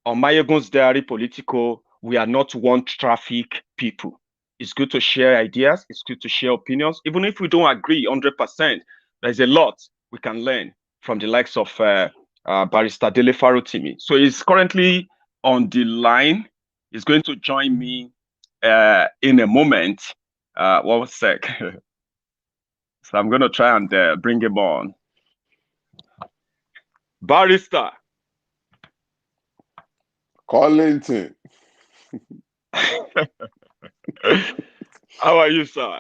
On Maiyegun's diary, Politico, we are not one traffic people. It's good to share ideas. It's good to share opinions. Even if we don't agree 100%, there's a lot we can learn from the likes of Barrister Dele Farotimi. So he's currently on the line. He's going to join me in a moment. 1 sec. So I'm going to try and bring him on. Barrister. Collington. How are you, sir?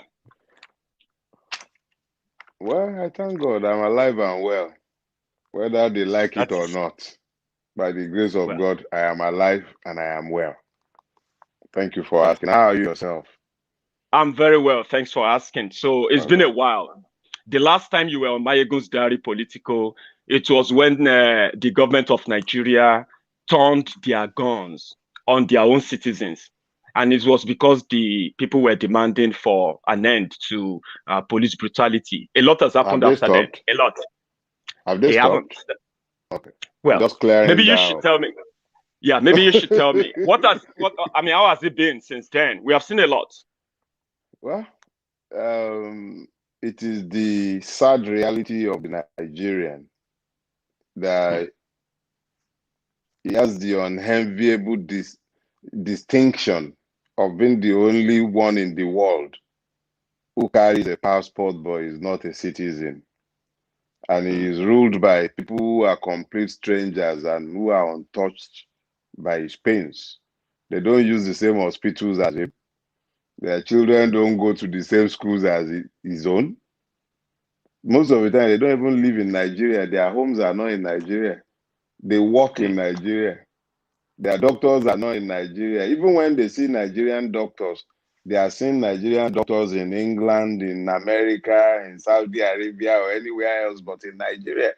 Well, I thank God I'm alive and well, whether they like it or not. By the grace of God, I am alive and I am well. Thank you for asking. How are you yourself? I'm very well. Thanks for asking. So it's been a while. The last time you were on Maiyegun's diary, Politico, it was when the government of Nigeria turned their guns on their own citizens. And it was because the people were demanding for an end to police brutality. A lot has happened after then. A lot. Have they stopped? Okay. Well, just clearing maybe you should tell me. Yeah, maybe you should tell me. How has it been since then? We have seen a lot. Well, it is the sad reality of the Nigerian that he has the unenviable distinction of being the only one in the world who carries a passport but is not a citizen. And he is ruled by people who are complete strangers and who are untouched by his pains. They don't use the same hospitals as him. Their children don't go to the same schools as his own. Most of the time, they don't even live in Nigeria. Their homes are not in Nigeria. They work in Nigeria. Their doctors are not in Nigeria. Even when they see Nigerian doctors, they are seeing Nigerian doctors in England, in America, in Saudi Arabia, or anywhere else but in Nigeria.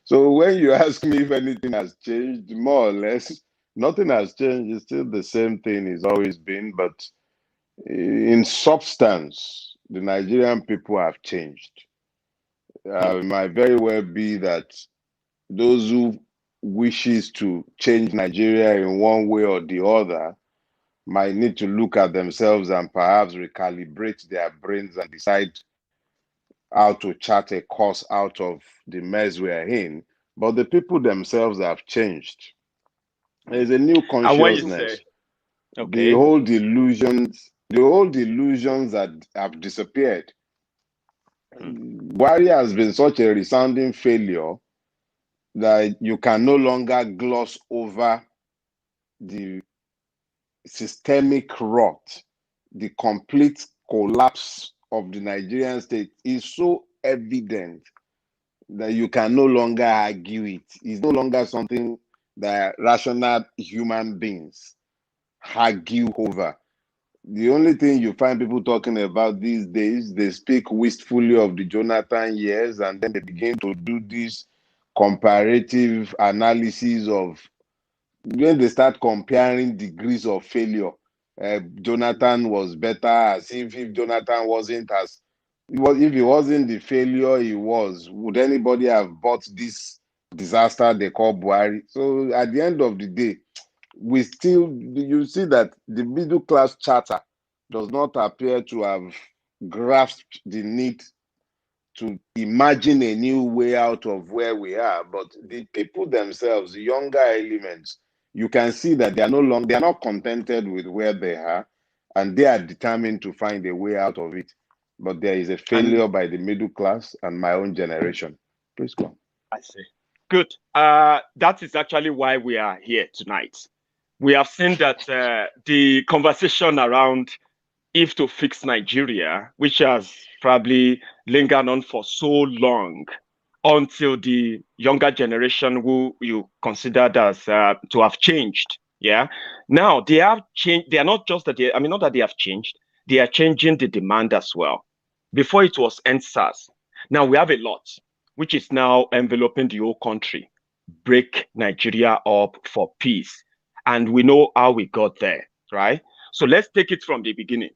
So when you ask me if anything has changed, more or less, nothing has changed. It's still the same thing it's always been. But in substance, the Nigerian people have changed. It might very well be that those who wishes to change Nigeria in one way or the other might need to look at themselves and perhaps recalibrate their brains and decide how to chart a course out of the mess we are in. But the people themselves have changed. There's a new consciousness. The whole delusions that have disappeared. Buhari has been such a resounding failure that you can no longer gloss over the systemic rot. The complete collapse of the Nigerian state is so evident that you can no longer argue it. It's no longer something that rational human beings argue over. The only thing you find people talking about these days, they speak wistfully of the Jonathan years, and then they begin to do this comparative analysis of when they start comparing degrees of failure. Jonathan was better, as if Jonathan wasn't as if he wasn't the failure he was, would anybody have bought this disaster they call Buhari? So at the end of the day, you see that the middle class charter does not appear to have grasped the need to imagine a new way out of where we are. But the people themselves, the younger elements, you can see that they are not contented with where they are, and they are determined to find a way out of it. But there is a failure by the middle class and my own generation. Please go on. I see. Good. That is actually why we are here tonight. We have seen that the conversation around if to fix Nigeria, which has probably lingered on for so long, until the younger generation who you considered as to have changed. Yeah. Now they have changed. They are not just that not that they have changed. They are changing the demand as well. Before it was NSAS. Now we have a lot, which is now enveloping the whole country. Break Nigeria up for peace. And we know how we got there, right? So let's take it from the beginning.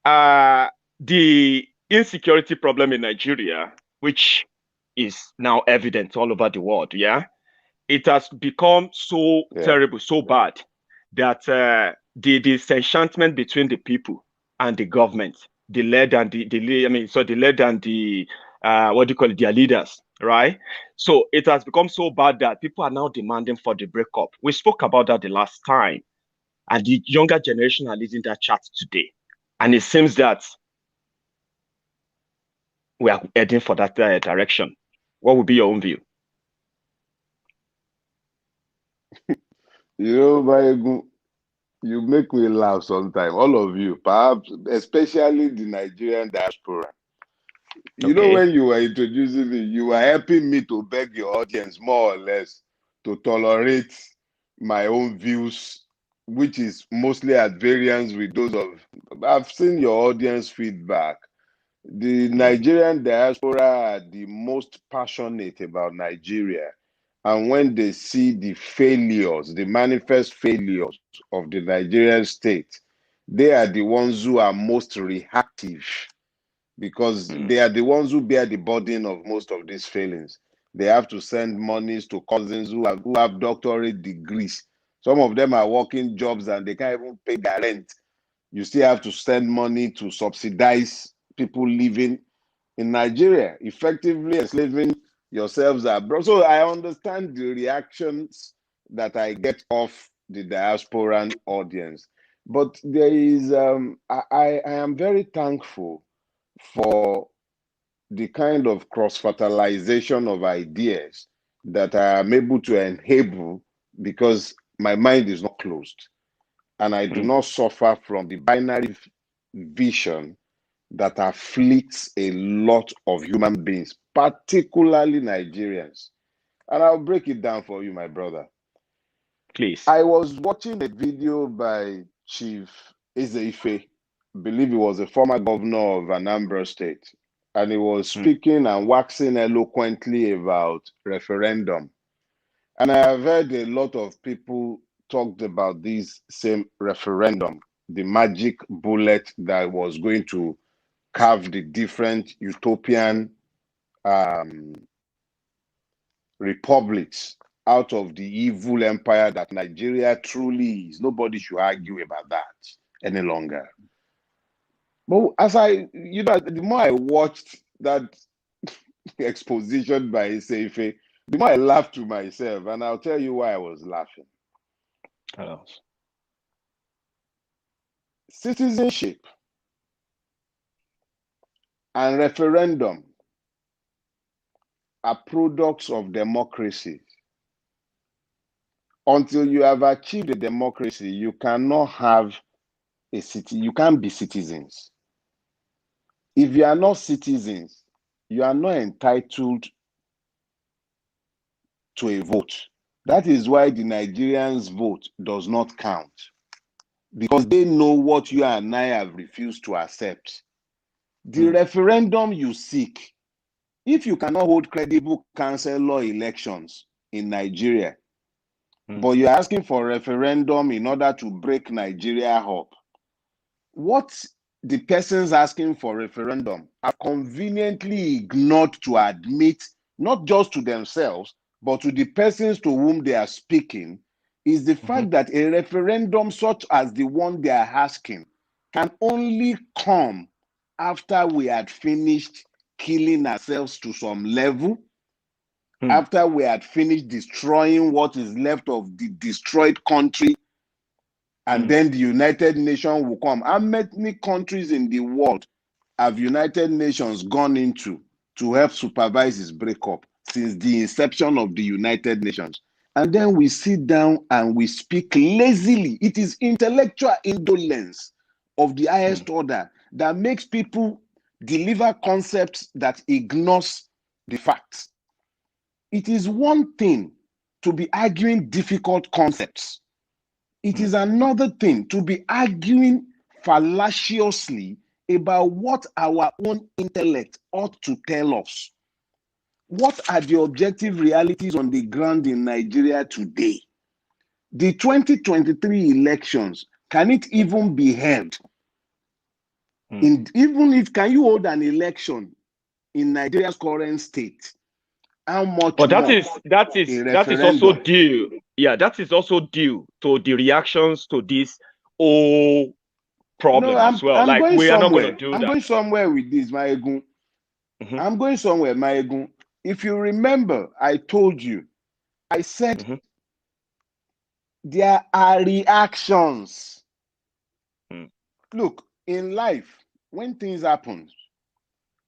The insecurity problem in Nigeria, which is now evident all over the world, yeah, it has become so terrible, so bad that the disenchantment between the people and the government, the led and the led and the what do you call it, their leaders, right? So it has become so bad that people are now demanding for the breakup. We spoke about that the last time, and the younger generation are leading that chat today, and it seems that we are heading for that direction. What would be your own view? Maiyegun, you make me laugh sometimes. All of you, perhaps, especially the Nigerian diaspora. Okay. When you were introducing me, you were helping me to beg your audience, more or less, to tolerate my own views, which is mostly at variance with those of. I've seen your audience feedback. The Nigerian diaspora are the most passionate about Nigeria. And when they see the failures, the manifest failures of the Nigerian state, they are the ones who are most reactive because they are the ones who bear the burden of most of these failings. They have to send monies to cousins who have doctorate degrees. Some of them are working jobs and they can't even pay their rent. You still have to send money to subsidize people living in Nigeria, effectively enslaving yourselves abroad. So I understand the reactions that I get off the diasporan audience. But there is, I am very thankful for the kind of cross-fertilization of ideas that I am able to enable because my mind is not closed and I do not suffer from the binary vision that afflicts a lot of human beings, particularly Nigerians. And I'll break it down for you, my brother. Please. I was watching a video by Chief Ezeife, believe he was a former governor of Anambra State, and he was speaking and waxing eloquently about referendum. And I have heard a lot of people talked about this same referendum, the magic bullet that was going to carve the different utopian republics out of the evil empire that Nigeria truly is. Nobody should argue about that any longer. But as the more I watched that exposition by Seife, the more I laughed to myself, and I'll tell you why I was laughing. Citizenship and referendum are products of democracy. Until you have achieved a democracy, you cannot have a city. You can't be citizens. If you are not citizens, you are not entitled to a vote. That is why the Nigerians' vote does not count, because they know what you and I have refused to accept. The referendum you seek, if you cannot hold credible councillor elections in Nigeria, but you're asking for a referendum in order to break Nigeria up, what the persons asking for referendum are conveniently ignored to admit, not just to themselves, but to the persons to whom they are speaking, is the fact that a referendum such as the one they are asking can only come after we had finished killing ourselves to some level, after we had finished destroying what is left of the destroyed country, and then the United Nations will come. How many countries in the world have United Nations gone into to help supervise its breakup since the inception of the United Nations? And then we sit down and we speak lazily. It is intellectual indolence of the highest order that makes people deliver concepts that ignores the facts. It is one thing to be arguing difficult concepts. It is another thing to be arguing fallaciously about what our own intellect ought to tell us. What are the objective realities on the ground in Nigeria today? The 2023 elections, can it even be held? Even if, can you hold an election in Nigeria's current state How much But more that a is also referendum? due. Yeah, that is also due to the reactions to this whole No, problem as well. I'm Like going we are not going to somewhere. do I'm that. going somewhere with this, Maiyegun. Hmm. I'm going somewhere, Maiyegun. If you remember, I told you, I said Hmm. there are reactions. Hmm. Look, in life, when things happen,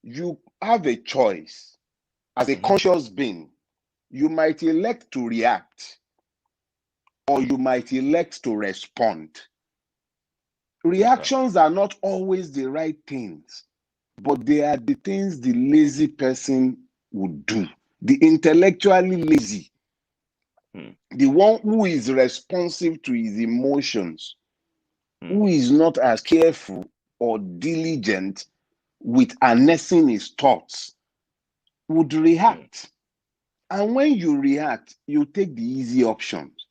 you have a choice. As a Hmm. conscious being, you might elect to react or you might elect to respond. Okay. Reactions are not always the right things, but they are the things the lazy person would do. The intellectually lazy, Hmm. the one who is responsive to his emotions, Hmm. who is not as careful or diligent with harnessing his thoughts, would Hmm. react. And when you react, you take the easy options.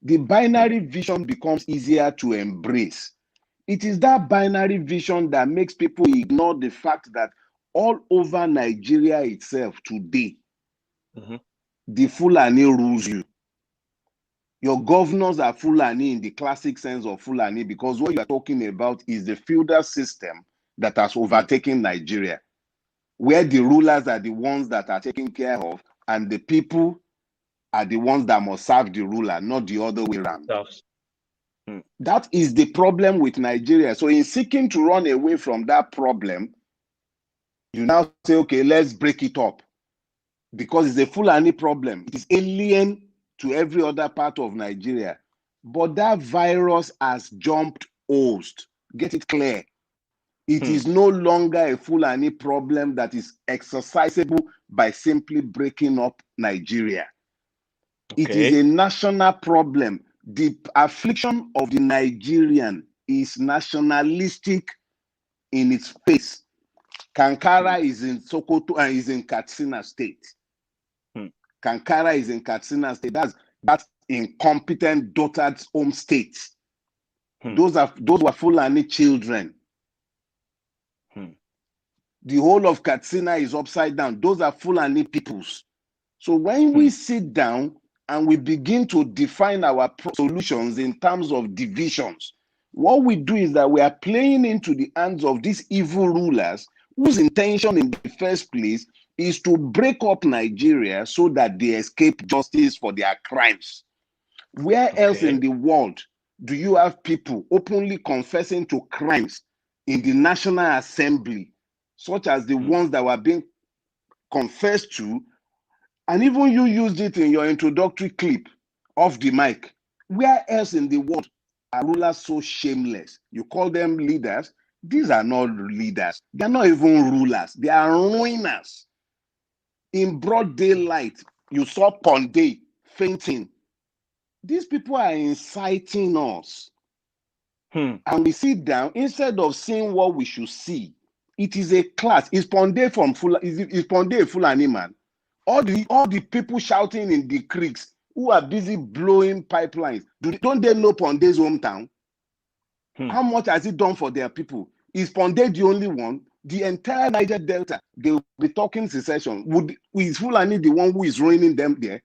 The Hmm. binary vision becomes easier to embrace. It is that binary vision that makes people ignore the fact that all over Nigeria itself today, Hmm. the Fulani rules you. Your governors are Fulani in the classic sense of Fulani because what you are talking about is the feudal system that has Hmm. overtaken Nigeria, where the rulers are the ones that are taken care of and the people are the ones that must serve the ruler, not the other way around. Hmm. That is the problem with Nigeria. So, in seeking to run away from that problem, you now say, okay, let's break it up because it's a Fulani problem. It is alien to every other part of Nigeria. But that virus has jumped host. Get it clear. It Hmm. is no longer a Fulani problem that is exercisable by simply breaking up Nigeria. It is Okay. a national problem. The affliction of the Nigerian is nationalistic in its face. Hmm. Kankara is in Sokoto and is in Katsina State. Hmm. Kankara is in Katsina State. That's incompetent dotard home state. Hmm. Those were Fulani children. Hmm. The whole of Katsina is upside down. Those are Fulani peoples. So when Hmm. we sit down and we begin to define our solutions in terms of divisions, what we do is that we are playing into the hands of these evil rulers whose intention in the first place is to break up Nigeria so that they escape justice for their crimes. Where else in Okay. the world do you have people openly confessing to crimes in the National Assembly, such as the Hmm. ones that were being confessed to? And even you used it in your introductory clip off the mic. Where else in the world are rulers so shameless? You call them leaders. These are not leaders. They're not even rulers. They are ruiners. In broad daylight, you saw Ponde fainting. These people are inciting us. Hmm. And we sit down, instead of seeing what we should see, it is a class. Is Ponde from is Ponde a Fulani man? All the people shouting in the creeks who are busy blowing pipelines, don't they know Ponde's hometown? Hmm. How much has it done for their people? Is Ponde the only one? The entire Niger Delta, they will be talking secession. Is Fulani the one who is ruining them there?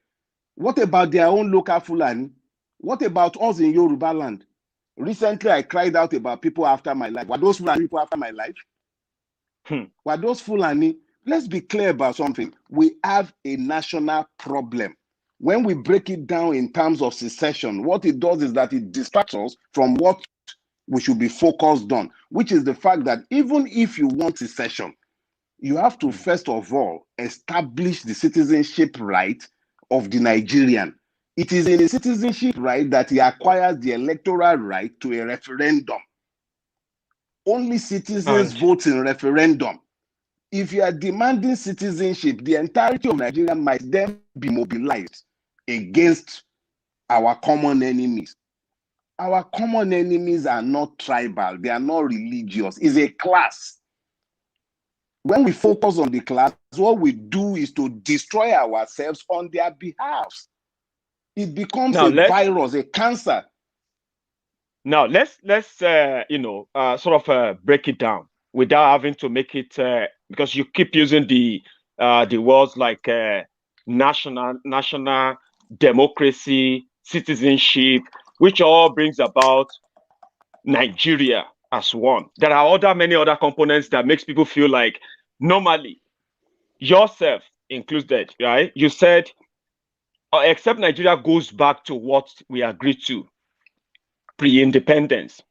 What about their own local Fulani? What about us in Yoruba land? Recently, I cried out about people after my life. Were those Fulani people after my life? Hmm. Were those Fulani? Let's be clear about something. We have a national problem. When we break it down in terms of secession, what it does is that it distracts us from what we should be focused on, which is the fact that even if you want secession, you have to Hmm. first of all establish the citizenship right of the Nigerian. It is in the citizenship right that he acquires the electoral right to a referendum. Only citizens And vote in referendum. If you are demanding citizenship, the entirety of Nigeria might then be mobilized against our common enemies. Our common enemies are not tribal, they are not religious, it's a class. When we focus on the class, what we do is to destroy ourselves on their behalf. It becomes now a let's virus, a cancer. sort of break it down without having to make it because you keep using the words like national democracy, citizenship, which all brings about Nigeria as one. There are many other components that makes people feel like normally yourself included, right? You said, except Nigeria goes back to what we agreed to pre-independence,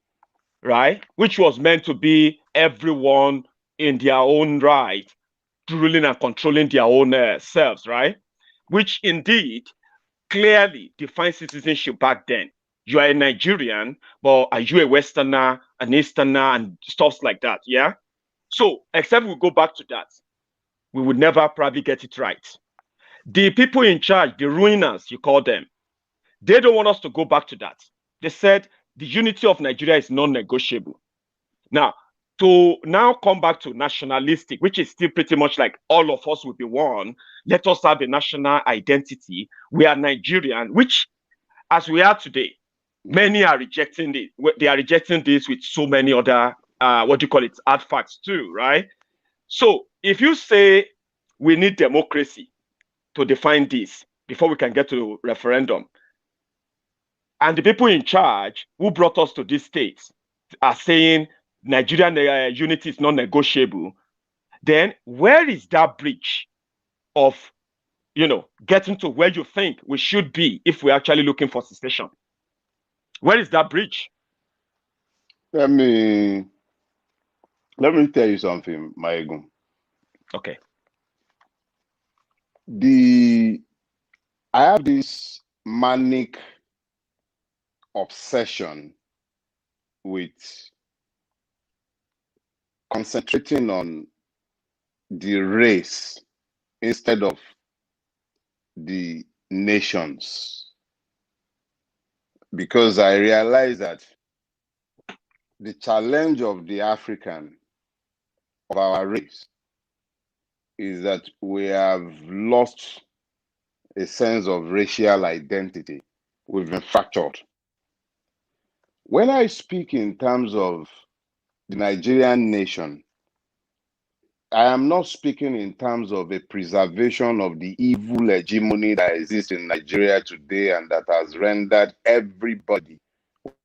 right? Which was meant to be everyone in their own right, ruling and controlling their own selves, right? Which indeed clearly defines citizenship back then. You are a Nigerian, but are you a Westerner, an Easterner, and stuff like that? Yeah. So, except we go back to that, we would never probably get it right. The people in charge, the ruiners, you call them, they don't want us to go back to that. They said the unity of Nigeria is non-negotiable. Now, to now come back to nationalistic, which is still pretty much like all of us will be one, let us have a national identity. We are Nigerian, which, as we are today, many are rejecting it. They are rejecting this with so many other, what do you call it, artifacts too, right? So if you say we need democracy to define this before we can get to referendum, and the people in charge who brought us to this state are saying Nigerian unity is non-negotiable, then where is that bridge of, getting to where you think we should be if we're actually looking for secession? Where is that bridge? Let me tell you something, Maiyegun. Okay. I have this manic obsession with concentrating on the race instead of the nations, because I realize that the challenge of the African, of our race, is that we have lost a sense of racial identity. We've been fractured. When I speak in terms of the Nigerian nation, I am not speaking in terms of a preservation of the evil hegemony that exists in Nigeria today and that has rendered everybody,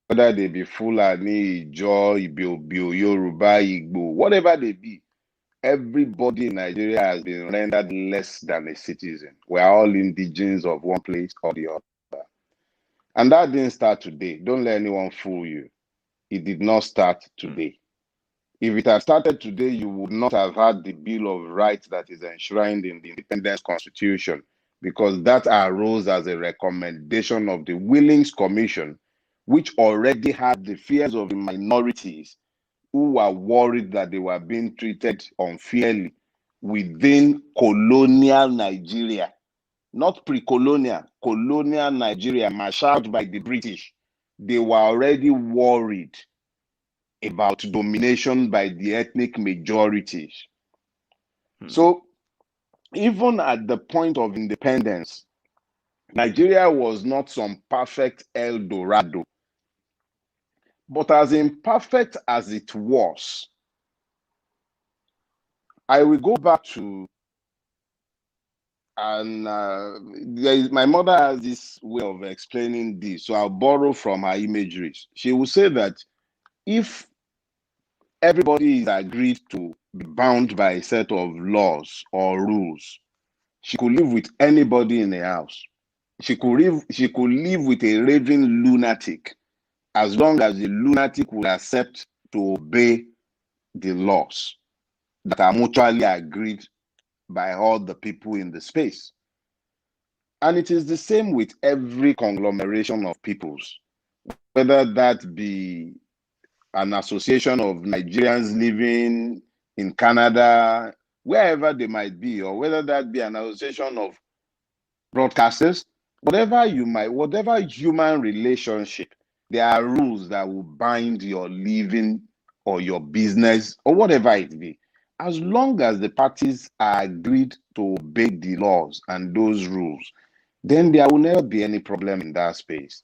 whether they be Fulani, Ijaw, Ibibio, Yoruba, Igbo, whatever they be, everybody in Nigeria has been rendered less than a citizen. We are all indigenes of one place or the other. And that didn't start today. Don't let anyone fool you. It did not start today. If it had started today, you would not have had the Bill of Rights that is enshrined in the Independence Constitution, because that arose as a recommendation of the Willings Commission, which already had the fears of the minorities who were worried that they were being treated unfairly within colonial Nigeria, not pre-colonial, colonial Nigeria, marshaled by the British. They were already worried about domination by the ethnic majorities. So even at the point of independence, Nigeria was not some perfect El Dorado. But as imperfect as it was, I will go back to, and my mother has this way of explaining this, so I'll borrow from her imageries. She will say that if everybody is agreed to be bound by a set of laws or rules, she could live with anybody in the house. She could live with a raving lunatic, as long as the lunatic would accept to obey the laws that are mutually agreed by all the people in the space. And it is the same with every conglomeration of peoples, whether that be an association of Nigerians living in Canada, wherever they might be, or whether that be an association of broadcasters, whatever human relationship, there are rules that will bind your living or your business or whatever it be. As long as the parties are agreed to obey the laws and those rules, then there will never be any problem in that space.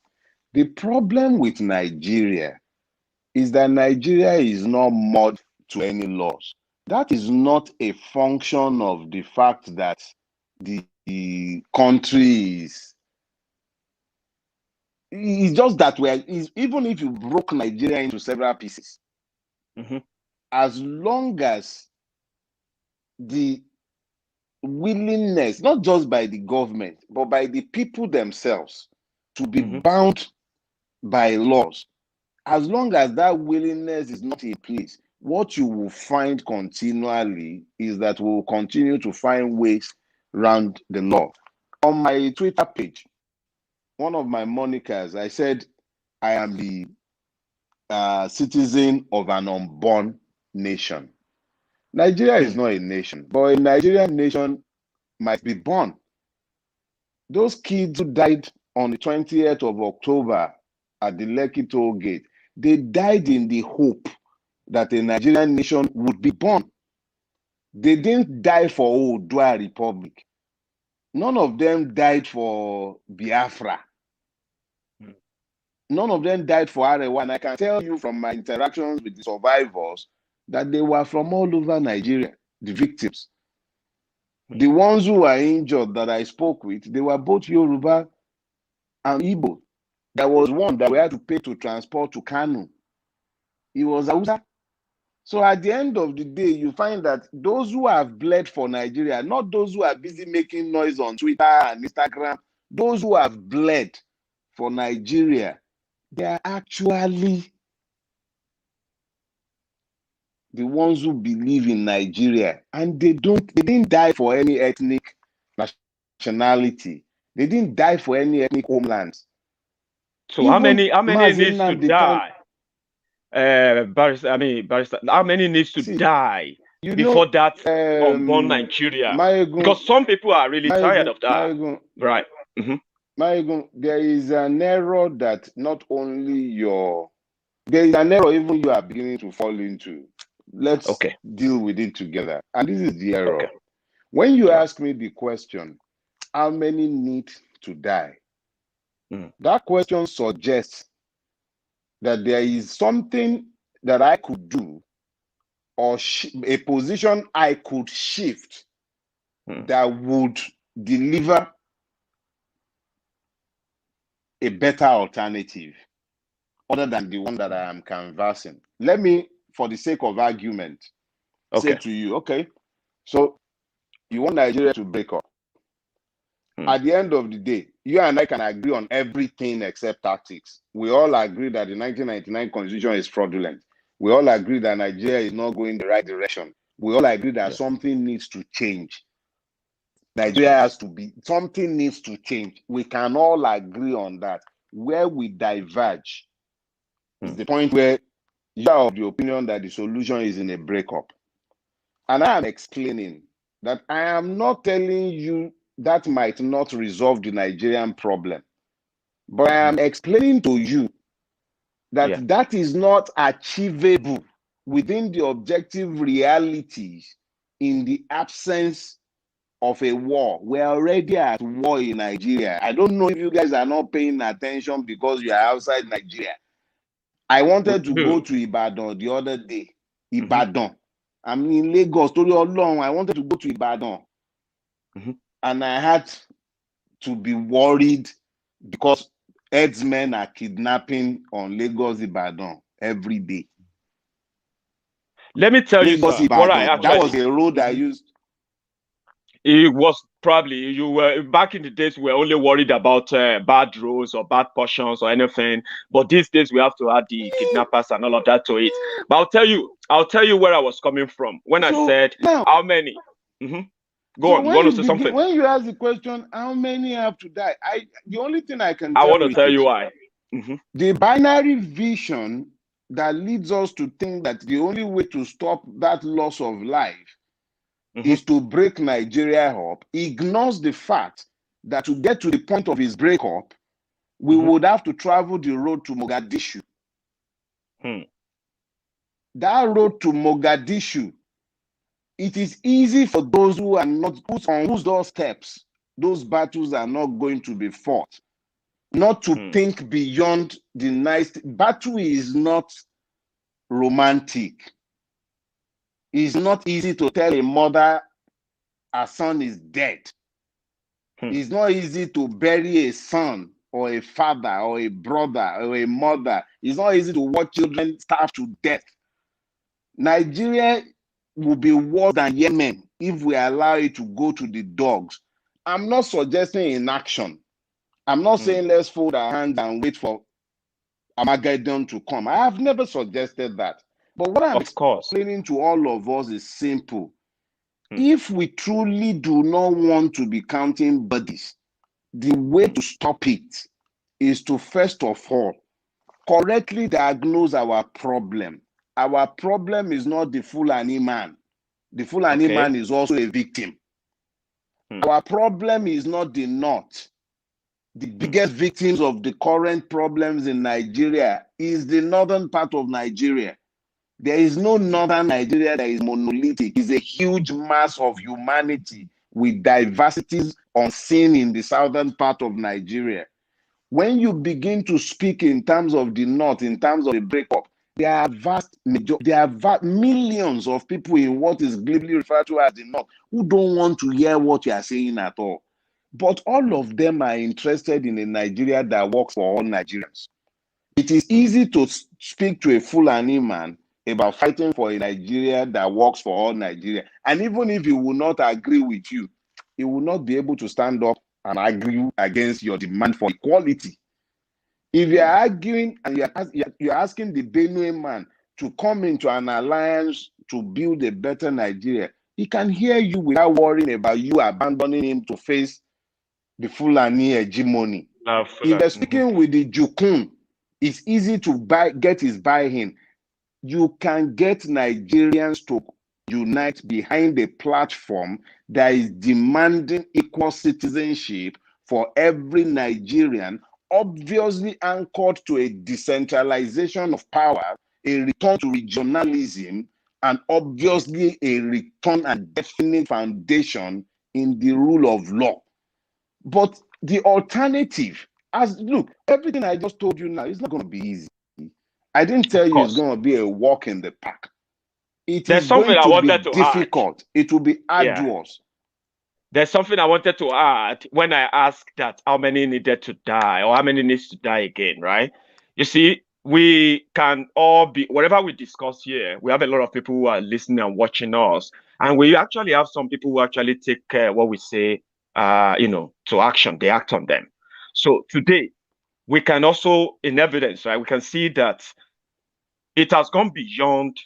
The problem with Nigeria is that Nigeria is not mod to any laws. That is not a function of the fact that the country is. It's just that even if you broke Nigeria into several pieces, as long as the willingness, not just by the government, but by the people themselves, to be bound by laws, as long as that willingness is not in place, what you will find continually is that we will continue to find ways around the law. On my Twitter page, one of my monikers, I said, I am the citizen of an unborn nation. Nigeria is not a nation, but a Nigerian nation might be born. Those kids who died on the 20th of October at the Lekki toll gate, they died in the hope that a Nigerian nation would be born. They didn't die for Oodua Republic. None of them died for Biafra. None of them died for Arewa. And I can tell you from my interactions with the survivors that they were from all over Nigeria, the victims. The ones who were injured that I spoke with, they were both Yoruba and Igbo. There was one that we had to pay to transport to Kanu. He was Hausa. So at the end of the day, you find that those who have bled for Nigeria, not those who are busy making noise on Twitter and Instagram, those who have bled for Nigeria, they are actually the ones who believe in Nigeria, and they didn't die for any ethnic nationality. They didn't die for any ethnic homelands. So how many needs to die? Barrister, how many needs to die before that unborn Nigeria? Maiyegun, because some people are really tired of that. Maiyegun, right. Maiyegun, there is an error that not only there is an error even you are beginning to fall into. Let's deal with it together. And this is the error. When you ask me the question, how many need to die? That question suggests that there is something that I could do or a position I could shift that would deliver a better alternative other than the one that I am canvassing. Let me, for the sake of argument, say to you, okay, so you want Nigeria to break up. At the end of the day, you and I can agree on everything except tactics. We all agree that the 1999 constitution is fraudulent. We all agree that Nigeria is not going the right direction. We all agree that something needs to change. Nigeria has to be, something needs to change. We can all agree on that. Where we diverge is the point where you are of the opinion that the solution is in a breakup. And I am explaining that I am not telling you that might not resolve the Nigerian problem. But I am explaining to you that that is not achievable within the objective realities in the absence of a war. We're already at war in Nigeria. I don't know if you guys are not paying attention because you are outside Nigeria. I wanted to go to Ibadan the other day. Ibadan. I'm in Lagos. I wanted to go to Ibadan. And I had to be worried because herdsmen are kidnapping on Lagos Ibadan every day. Let me tell you, sir, what I actually... That was a road I used. It was probably, you were, back in the days, we were only worried about bad roads or bad portions or anything. But these days, we have to add the kidnappers and all of that to it. But I'll tell you where I was coming from when I said, how many? Go on, you want to say something? When you ask the question, how many have to die? The only thing I can I want to tell you why. The binary vision that leads us to think that the only way to stop that loss of life is to break Nigeria up, ignores the fact that to get to the point of its breakup, we would have to travel the road to Mogadishu. That road to Mogadishu, it is easy for those who are not, on whose doorsteps those battles are not going to be fought, not to think beyond the nice. Battle is not romantic. It's not easy to tell a mother her son is dead. It's not easy to bury a son or a father or a brother or a mother. It's not easy to watch children starve to death. Nigeria will be worse than Yemen if we allow it to go to the dogs. I'm not suggesting inaction. I'm not saying let's fold our hands and wait for Armageddon to come. I have never suggested that. But what I'm explaining to all of us is simple. If we truly do not want to be counting bodies, the way to stop it is to, first of all, correctly diagnose our problem. Our problem is not the Fulani man. The Fulani man is also a victim. Our problem is not the North. The biggest victims of the current problems in Nigeria is the northern part of Nigeria. There is no northern Nigeria that is monolithic. It's a huge mass of humanity with diversities unseen in the southern part of Nigeria. When you begin to speak in terms of the North, in terms of the breakup, there are millions of people in what is glibly referred to as the North who don't want to hear what you are saying at all. But all of them are interested in a Nigeria that works for all Nigerians. It is easy to speak to a Fulani man about fighting for a Nigeria that works for all Nigeria. And even if he will not agree with you, he will not be able to stand up and argue against your demand for equality. If you're arguing and you're asking the Benue man to come into an alliance to build a better Nigeria, he can hear you without worrying about you abandoning him to face the Fulani hegemony. If you're speaking with the Jukun, it's easy to get his buy-in. You can get Nigerians to unite behind a platform that is demanding equal citizenship for every Nigerian, obviously anchored to a decentralization of power, a return to regionalism, and obviously a return and definite foundation in the rule of law. But the alternative, look, everything I just told you now is not going to be easy. I didn't tell you it's going to be a walk in the park. It is going to be difficult. It will be arduous. There's something I wanted to add when I asked that how many needed to die or how many needs to die again, right? You see, we can all be, whatever we discuss here, we have a lot of people who are listening and watching us. And we actually have some people who actually take what we say, to action. They act on them. So today, we can also, in evidence, right, we can see that it has gone beyond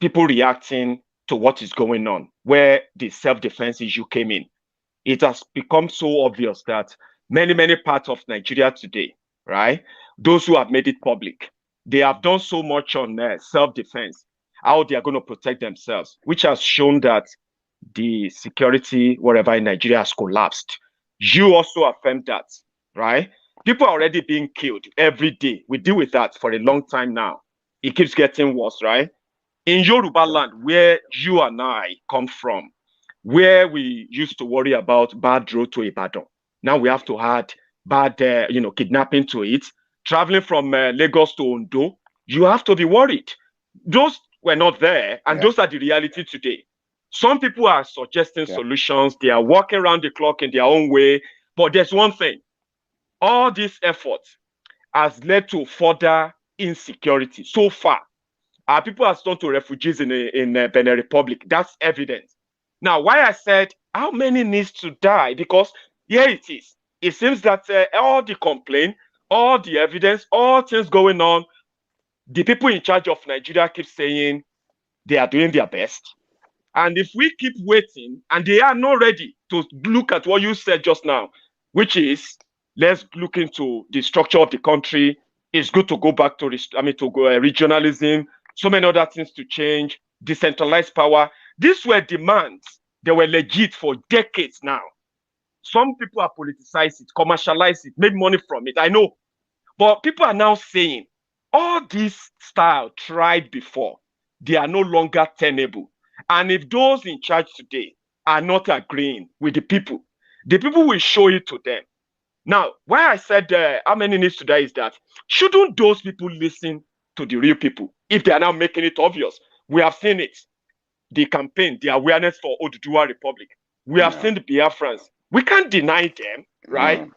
people reacting to what is going on, where the self-defense issue came in. It has become so obvious that many parts of Nigeria today, right, those who have made it public, they have done so much on self-defense, how they are going to protect themselves, which has shown that the security, wherever in Nigeria, has collapsed. You also affirmed that, right? People are already being killed every day. We deal with that for a long time now. It keeps getting worse, right? In Yoruba land, where you and I come from, where we used to worry about bad road to Ibadan, now we have to add bad, kidnapping to it. Traveling from Lagos to Ondo, you have to be worried. Those were not there, and those are the reality today. Some people are suggesting solutions. They are working around the clock in their own way. But there's one thing. All this effort has led to further insecurity so far. Our people have turned to refugees in Benin Republic. That's evident. Now, why I said how many needs to die? Because here it is. It seems that all the complaint, all the evidence, all things going on, the people in charge of Nigeria keep saying they are doing their best. And if we keep waiting and they are not ready to look at what you said just now, which is let's look into the structure of the country. It's good to go back to regionalism, so many other things to change, decentralized power. These were demands. They were legit for decades now. Some people have politicized it, commercialized it, made money from it. I know. But people are now saying all this style tried before, they are no longer tenable. And if those in charge today are not agreeing with the people will show it to them. Now, why I said how many needs to die is that shouldn't those people listen to the real people if they are now making it obvious? We have seen it. The campaign, the awareness for Oduduwa Republic. We have seen the Biafrans. We can't deny them, right? Mm.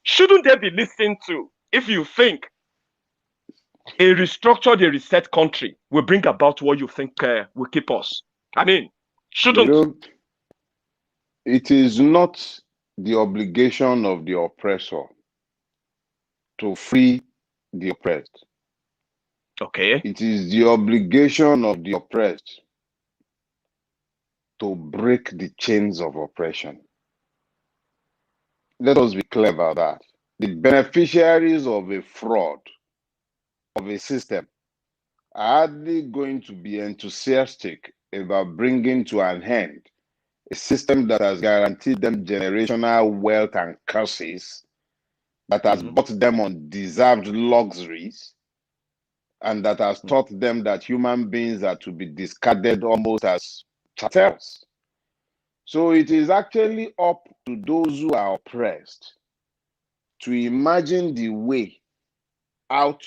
Shouldn't they be listened to if you think a restructured, a reset country will bring about what you think will keep us? I mean, shouldn't. It is not the obligation of the oppressor to free the oppressed. Okay. It is the obligation of the oppressed to break the chains of oppression. Let us be clear about that. The beneficiaries of a fraud, of a system, are hardly going to be enthusiastic about bringing to an end a system that has guaranteed them generational wealth and curses, that has bought them undeserved luxuries, and that has taught them that human beings are to be discarded almost as chattels. So it is actually up to those who are oppressed to imagine the way out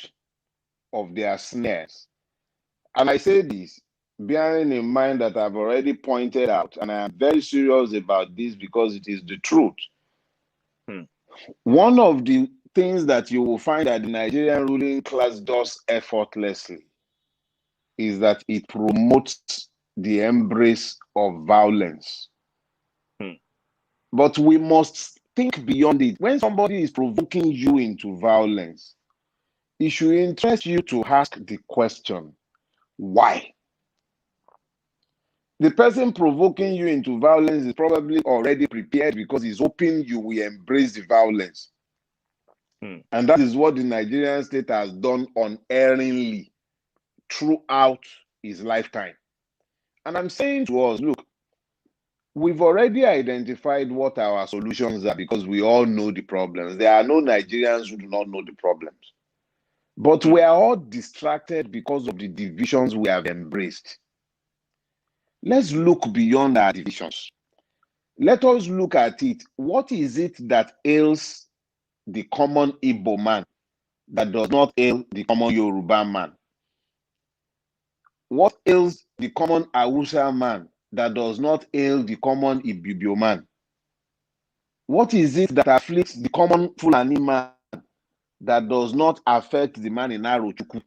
of their snares. And I say this bearing in mind that I've already pointed out, and I am very serious about this because it is the truth. One of the things that you will find that the Nigerian ruling class does effortlessly is that it promotes the embrace of violence. But we must think beyond it. When somebody is provoking you into violence, it should interest you to ask the question, why? The person provoking you into violence is probably already prepared because he's hoping you will embrace the violence. And that is what the Nigerian state has done unerringly throughout his lifetime. And I'm saying to us, look, we've already identified what our solutions are because we all know the problems. There are no Nigerians who do not know the problems. But we are all distracted because of the divisions we have embraced. Let's look beyond our divisions. Let us look at it. What is it that ails the common Igbo man that does not ail the common Yoruba man? What ails the common Hausa man that does not ail the common Ibibio man? What is it that afflicts the common Fulani man that does not affect the man in Arochukwu?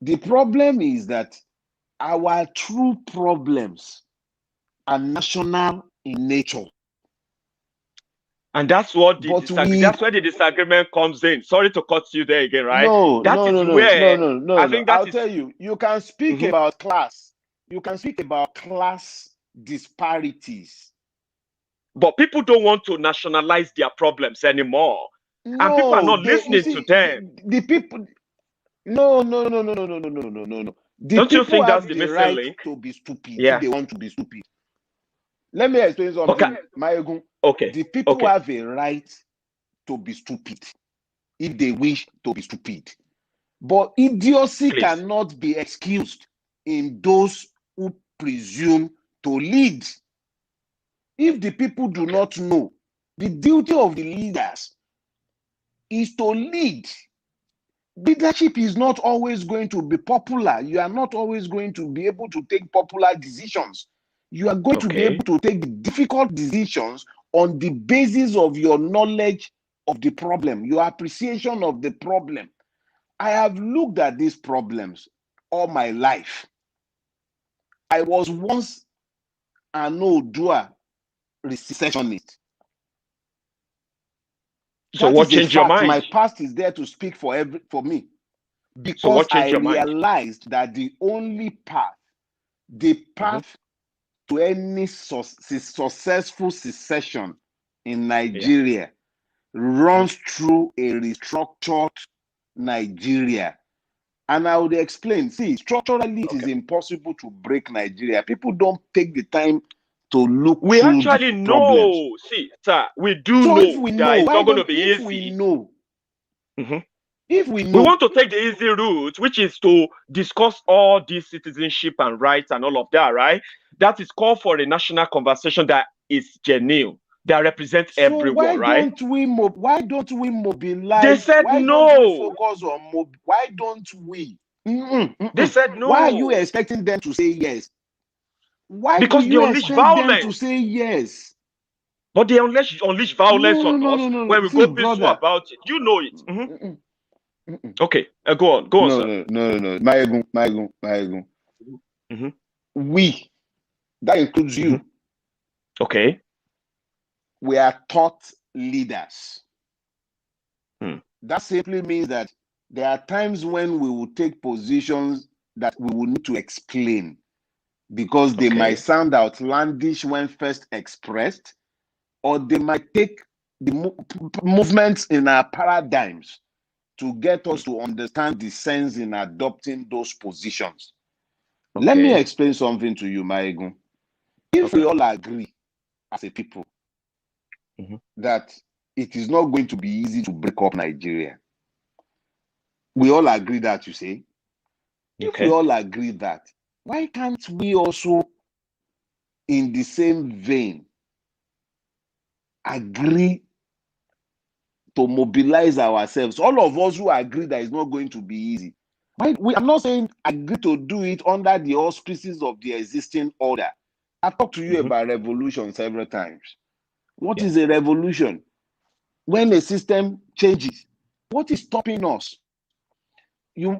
The problem is that our true problems are national in nature. And that's what that's where the disagreement comes in. Sorry to cut you there again, right? No. I'll tell you, you can speak about class. You can speak about class disparities. But people don't want to nationalize their problems anymore. No, and people are not listening to them. The people. No. Don't you think that's the missing right link? To be stupid if they want to be stupid. Let me explain something, Maiyegun. The people have a right to be stupid if they wish to be stupid. But idiocy cannot be excused in those who presume to lead. If the people do not know, the duty of the leaders is to lead. Leadership is not always going to be popular. You are not always going to be able to take popular decisions. You are going to be able to take difficult decisions on the basis of your knowledge of the problem, your appreciation of the problem. I have looked at these problems all my life. I was once an Odua recessionist. So what changed your mind? My past is there to speak for me. Because I realized that the only path, to any successful secession in Nigeria runs through a restructured Nigeria. And I would explain, see, structurally it is impossible to break Nigeria. People don't take the time to look we through actually the know. Problems. See, sir, we do know that it's not going to be easy. If we want to take the easy route, which is to discuss all this citizenship and rights and all of that, right? That is called for a national conversation that is genuine, that represents everyone, right? Why don't we mobilize? They said why no. Don't we focus on why don't we? They said no. Why are you expecting them to say yes? Why do Because they you unleash expect them to violence. say yes? But they unleash violence No, on no, us no, no, when no. we See, go peaceful brother. about it. You know it. Mm-mm, mm-mm. Okay, go on, No, sir. no. Maiyegun. Mm-hmm. We, that includes you, Okay. we are taught leaders. Hmm. That simply means that there are times when we will take positions that we will need to explain because they might sound outlandish when first expressed, or they might take the movements in our paradigms to get us to understand the sense in adopting those positions. Let me explain something to you, Maiyegun. If we all agree as a people that it is not going to be easy to break up Nigeria, we all agree that, you say? If we all agree that, why can't we also, in the same vein, agree to mobilize ourselves? All of us who agree that it's not going to be easy. I'm not saying agree to do it under the auspices of the existing order. I've talked to you about revolution several times. What is a revolution? When a system changes, what is stopping us?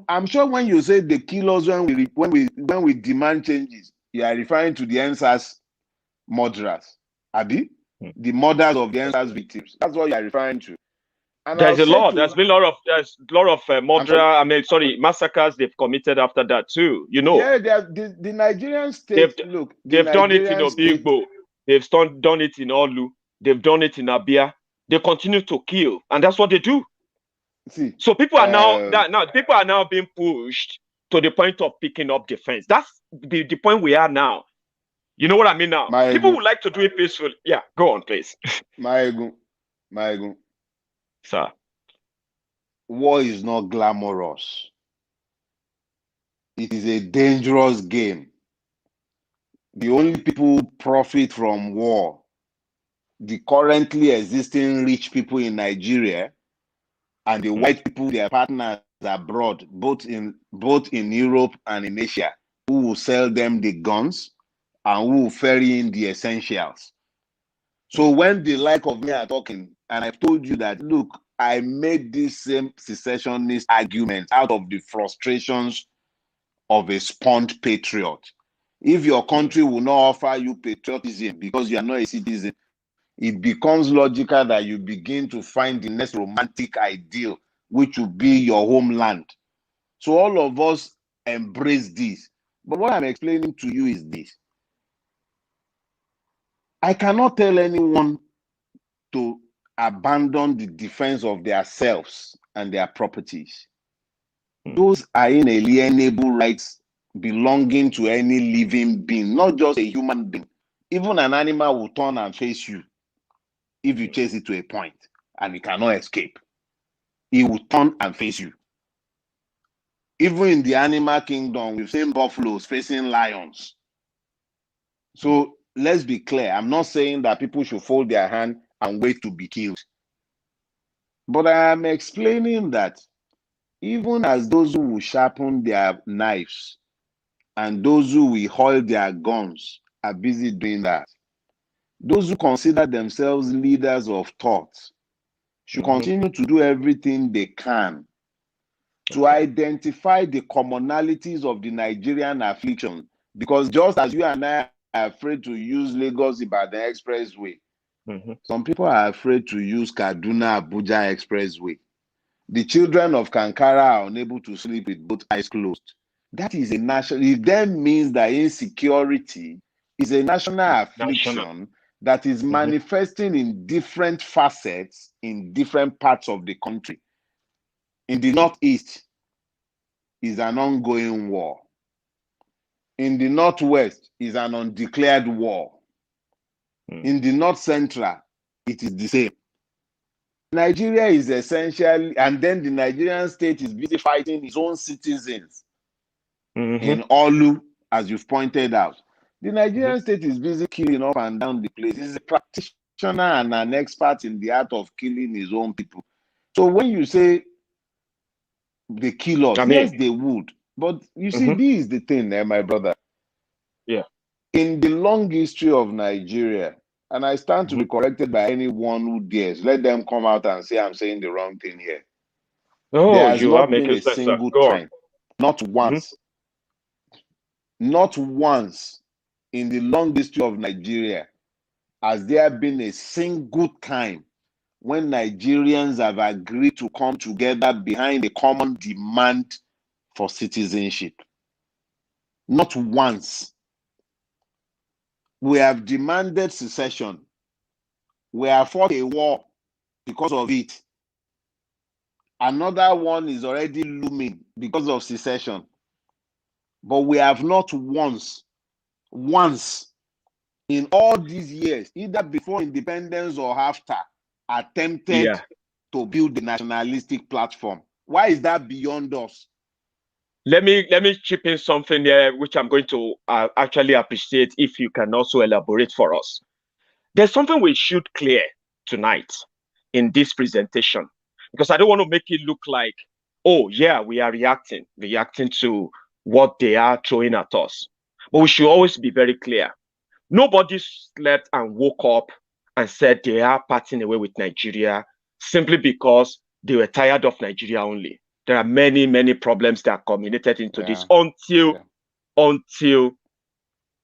I'm sure when you say they kill us when we demand changes, you are referring to the NSAS murderers, Abi, the murders of the NSAS victims. That's what you are referring to. And There's I'll a say lot. to, There's a lot of massacres they've committed after that too. You know, yeah, the Nigerian they've state. Look, the they've done it in Nigerian state. Obigbo, they've done it in Olu, they've done it in Abia. They continue to kill, and that's what they do. See, So people are now being pushed to the point of picking up defense. That's the point we are now. You know what I mean now? People would like to do it peacefully. Yeah, go on, please. Maiyegun. Sir. War is not glamorous. It is a dangerous game. The only people who profit from war, the currently existing rich people in Nigeria, and the white people, their partners abroad, both in Europe and in Asia, who will sell them the guns and who will ferry in the essentials. So when the like of me are talking, and I've told you that, look, I made this same secessionist argument out of the frustrations of a spurned patriot. If your country will not offer you patriotism because you are not a citizen, it becomes logical that you begin to find the next romantic ideal, which will be your homeland. So all of us embrace this. But what I'm explaining to you is this. I cannot tell anyone to abandon the defense of their selves and their properties. Those are inalienable rights belonging to any living being, not just a human being. Even an animal will turn and face you if you chase it to a point and it cannot escape. It will turn and face you. Even in the animal kingdom, we've seen buffaloes facing lions. So let's be clear. I'm not saying that people should fold their hand and wait to be killed. But I am explaining that even as those who will sharpen their knives and those who will hold their guns are busy doing that, those who consider themselves leaders of thought should continue to do everything they can to identify the commonalities of the Nigerian affliction. Because just as you and I are afraid to use Lagos-Ibadan Expressway, some people are afraid to use Kaduna-Abuja Expressway. The children of Kankara are unable to sleep with both eyes closed. That is a national, it then means that insecurity is a national affliction that is manifesting in different facets in different parts of the country. In the Northeast is an ongoing war. In the Northwest is an undeclared war. In the North Central, it is the same. Nigeria is essentially, and then the Nigerian state is busy fighting its own citizens in Olu, as you've pointed out. The Nigerian state is busy killing up and down the place. He's a practitioner and an expert in the art of killing his own people. So when you say they kill us, yes, they would. But you see, this is the thing, my brother. Yeah. In the long history of Nigeria, and I stand to be corrected by anyone who dares, let them come out and say I'm saying the wrong thing here. There Oh, has you are not been making a sense, sir. single Go on. time, not once, not once in the long history of Nigeria has there been a single time when Nigerians have agreed to come together behind a common demand for citizenship. Not once. We have demanded secession. We have fought a war because of it. Another one is already looming because of secession. But we have not once in all these years, either before independence or after, attempted to build the nationalistic platform. Why is that beyond us? Let me chip in something there, which I'm going to actually appreciate if you can also elaborate for us. There's something we should clear tonight in this presentation, because I don't want to make it look like, oh yeah, we are reacting to what they are throwing at us. But we should always be very clear. Nobody slept and woke up and said they are parting away with Nigeria simply because they were tired of Nigeria only. There are many, many problems that culminated into this until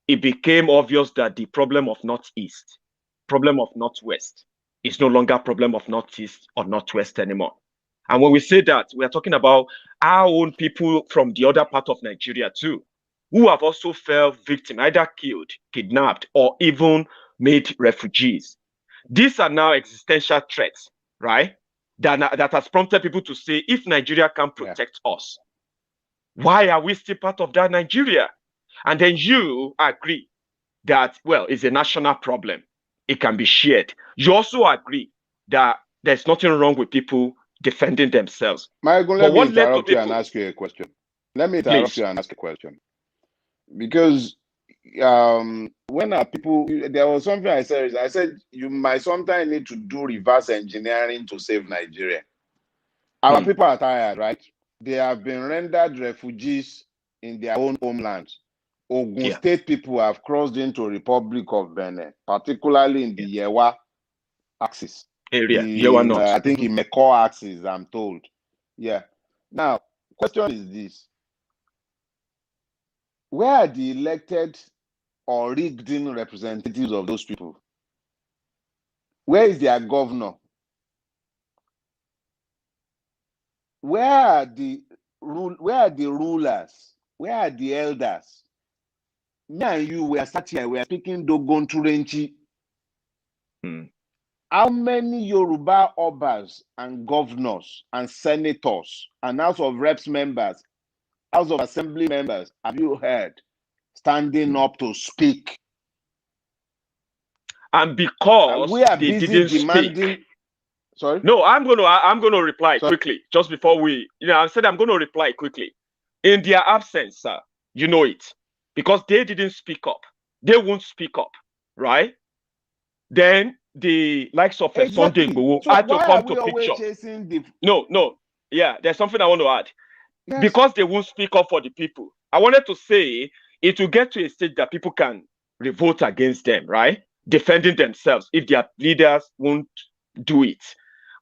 it became obvious that the problem of Northeast, problem of Northwest, is no longer problem of Northeast or Northwest anymore. And when we say that, we are talking about our own people from the other part of Nigeria too, who have also fell victim, either killed, kidnapped, or even made refugees. These are now existential threats, right? That has prompted people to say, if Nigeria can protect us, why are we still part of that Nigeria? And then you agree that, well, it's a national problem. It can be shared. You also agree that there's nothing wrong with people defending themselves. Maiyegun, let me interrupt you and ask you a question. Let me interrupt you and ask a question. Because when people, there was something I said you might sometimes need to do reverse engineering to save Nigeria. Our people are tired, right? They have been rendered refugees in their own homeland. Ogun State people have crossed into Republic of Benin, particularly in the Yewa axis. Area, Yewa North. I think in Meko axis, I'm told. Yeah. Now, question is this. Where are the elected or rigged-in representatives of those people? Where is their governor? Where are the rulers? Where are the elders? Me and you, we are sat here, we are speaking Dogon Turenchi. How many Yoruba obas and governors and senators and House of Reps members, House of Assembly members have you heard standing up to speak? And because we are they busy didn't demanding. Speak. Sorry? No, I'm gonna reply quickly just before we. I said I'm gonna reply quickly. In their absence, sir, you know it, because they didn't speak up. They won't speak up, right? Then the likes of Sunday Igboho had to come to picture. No, yeah, there's something I want to add. Yes. Because they won't speak up for the people. I wanted to say it will get to a stage that people can revolt against them, right? Defending themselves if their leaders won't do it.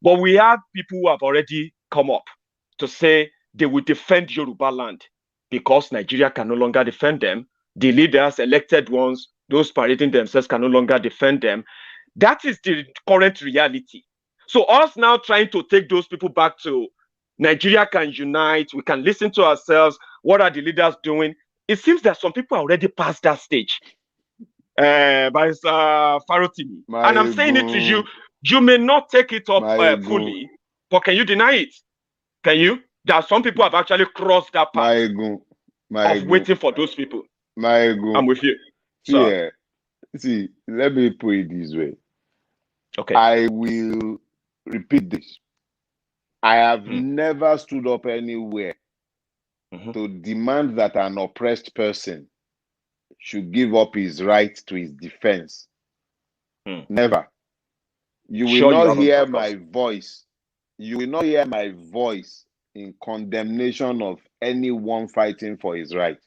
But we have people who have already come up to say they will defend Yoruba land because Nigeria can no longer defend them. The leaders, elected ones, those parading themselves can no longer defend them. That is the current reality. So us now trying to take those people back to Nigeria can unite, we can listen to ourselves, what are the leaders doing? It seems that some people are already past that stage. Barrister Farotimi. And I'm saying it to you, you may not take it up fully, but can you deny it? Can you? That some people have actually crossed that path of waiting for those people. I'm with you. See, let me put it this way. Okay. I will repeat this. I have never stood up anywhere to demand that an oppressed person should give up his right to his defense. Never. You will not hear my voice. You will not hear my voice in condemnation of anyone fighting for his right.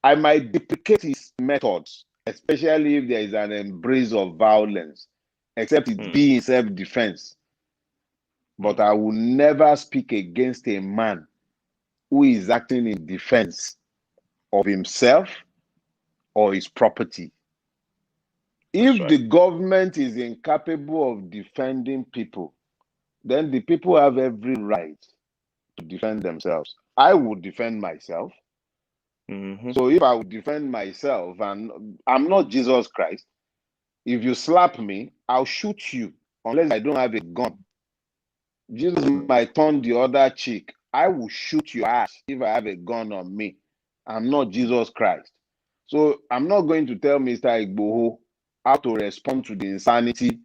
I might deprecate his methods. especially if there is an embrace of violence, except it be in self-defense. But I will never speak against a man who is acting in defense of himself or his property. If the government is incapable of defending people, then the people have every right to defend themselves. I would defend myself. So if I would defend myself, and I'm not Jesus Christ, if you slap me, I'll shoot you unless I don't have a gun. Jesus might turn the other cheek. I will shoot your ass if I have a gun on me. I'm not Jesus Christ. So I'm not going to tell Mr. Igboho how to respond to the insanity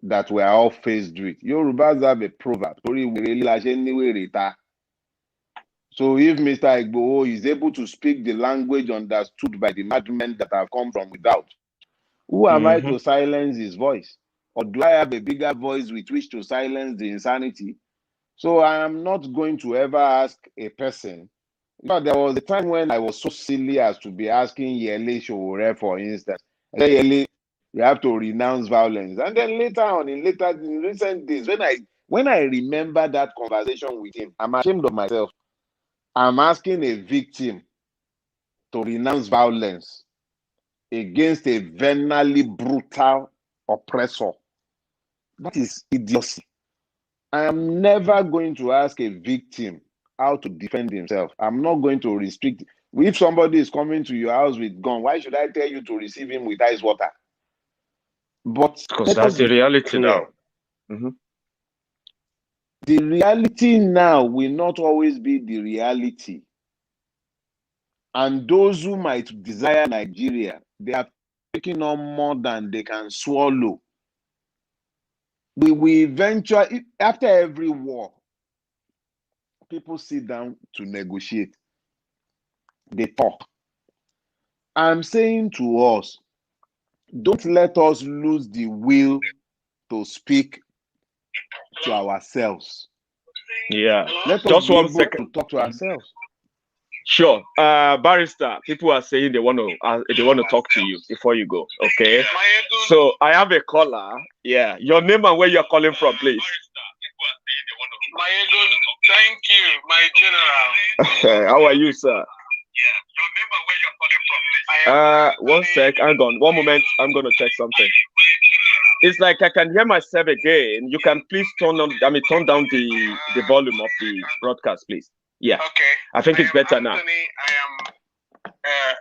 that we are all faced with. Yorubas have a proverb. So if Mr. Igboho is able to speak the language understood by the madmen that have come from without, who am I to silence his voice? Or do I have a bigger voice with which to silence the insanity? So I am not going to ever ask a person. But there was a time when I was so silly as to be asking Yele Showore, for instance. Yele, you have to renounce violence. And then later on, in recent days, when I remember that conversation with him, I'm ashamed of myself. I'm asking a victim to renounce violence against a venally brutal oppressor. That is idiocy. I am never going to ask a victim how to defend himself. I'm not going to restrict. If somebody is coming to your house with gun, why should I tell you to receive him with ice water? But because that's the reality now. The reality now will not always be the reality. And those who might desire Nigeria, they are taking on more than they can swallow. We will eventually, after every war, people sit down to negotiate. They talk. I'm saying to us, don't let us lose the will to speak to ourselves. Yeah. Let us Just be 1 able second. to talk to ourselves. Sure. Barrister, people are saying they want to talk to you before you go. Okay. So I have a caller. Yeah. Your name and where you're calling from, please. Maiyegun, thank you, my general. How are you, sir? One sec. Hang on. One moment. I'm going to check something. It's like I can hear myself again. You can please turn down the volume of the broadcast, please. Yeah. Okay. I think it's better now. I am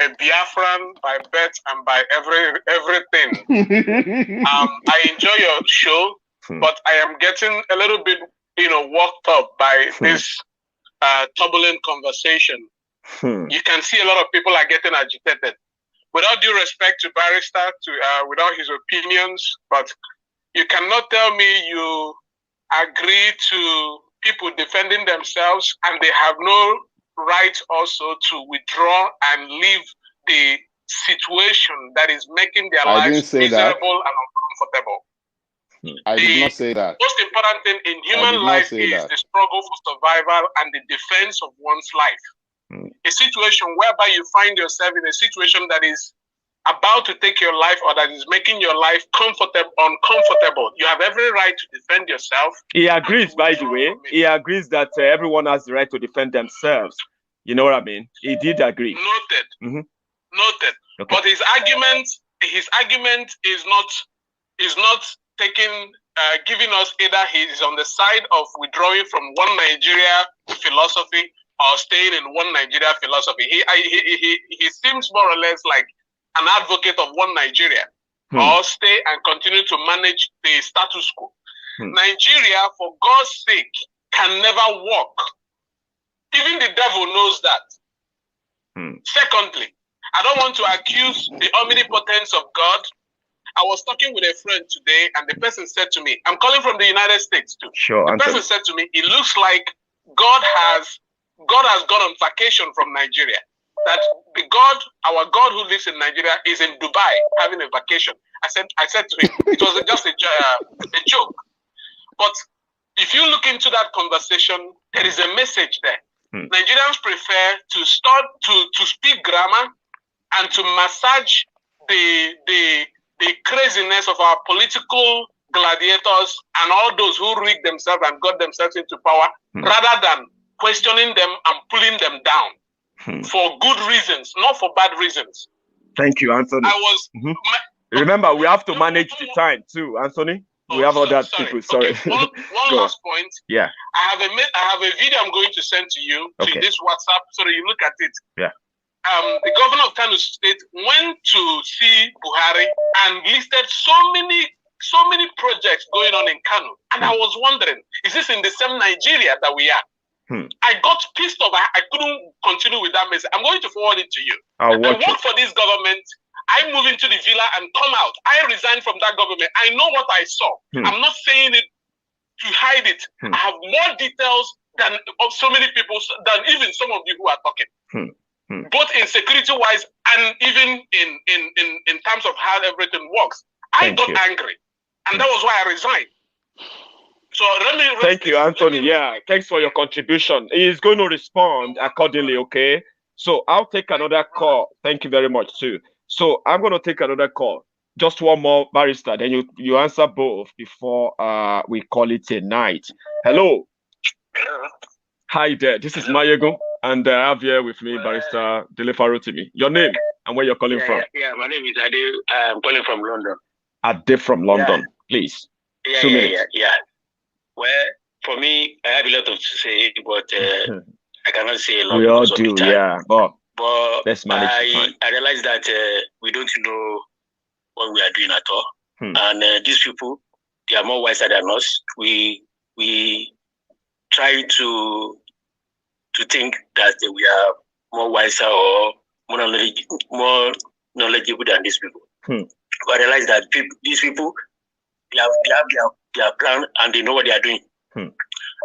a Biafran by birth and by everything. I enjoy your show, but I am getting a little bit, worked up by this turbulent conversation. You can see a lot of people are getting agitated. Without due respect to Barrister, without his opinions, but you cannot tell me you agree to people defending themselves and they have no right also to withdraw and leave the situation that is making their lives miserable and uncomfortable. I did not say that. The most important thing in human life is the struggle for survival and the defense of one's life. A situation whereby you find yourself in a situation that is about to take your life or that is making your life uncomfortable. You have every right to defend yourself. He agrees, by the way. He agrees that everyone has the right to defend themselves. You know what I mean? He did agree. Noted. Noted. Okay. But his argument is not taking, giving us either he is on the side of withdrawing from one Nigeria philosophy or staying in one Nigeria philosophy. He seems more or less like an advocate of one Nigeria, or stay and continue to manage the status quo. Nigeria, for God's sake, can never work. Even the devil knows that. Secondly, I don't want to accuse the omnipotence of God. I was talking with a friend today, and the person said to me, I'm calling from the United States too. Sure. The person said to me, it looks like God has gone on vacation from Nigeria. That our God who lives in Nigeria is in Dubai having a vacation. I said to him, it was just a joke. But if you look into that conversation, there is a message there. Nigerians prefer to speak grammar and to massage the craziness of our political gladiators and all those who rigged themselves and got themselves into power, rather than questioning them and pulling them down for good reasons, not for bad reasons. Thank you, Anthony. Remember, we have to manage the time too, Anthony. We have other people. Sorry. Okay. One last point. Yeah. I have a video I'm going to send to you to this WhatsApp so that you look at it. Yeah. The governor of Kano State went to see Buhari and listed so many projects going on in Kano, and I was wondering, is this in the same Nigeria that we are? I got pissed off. I couldn't continue with that message. I'm going to forward it to you. I work for this government. I move into the villa and come out. I resign from that government. I know what I saw. I'm not saying it to hide it. I have more details than of so many people, than even some of you who are talking. Both in security-wise and even in terms of how everything works. I got angry. And that was why I resigned. So thank you, Anthony. Yeah, thanks for your contribution. He's going to respond accordingly, okay? So I'll take another call. Thank you very much, too. So I'm going to take another call. Just one more, Barrister. Then you answer both before we call it a night. Hello. Hi there. This is Maiyegun, and I have here with me Barrister Dele Farotimi. Your name and where you're calling from? Yeah, my name is Ade. I'm calling from London. Ade from London, please. Yeah. Well, for me, I have a lot to say, but I cannot say a lot. We all do, but let's manage. I realize that we don't know what we are doing at all, and these people, they are more wiser than us. We try to think that we are more wiser or more knowledgeable than these people. But I realize that these people, they have their plan and they know what they are doing.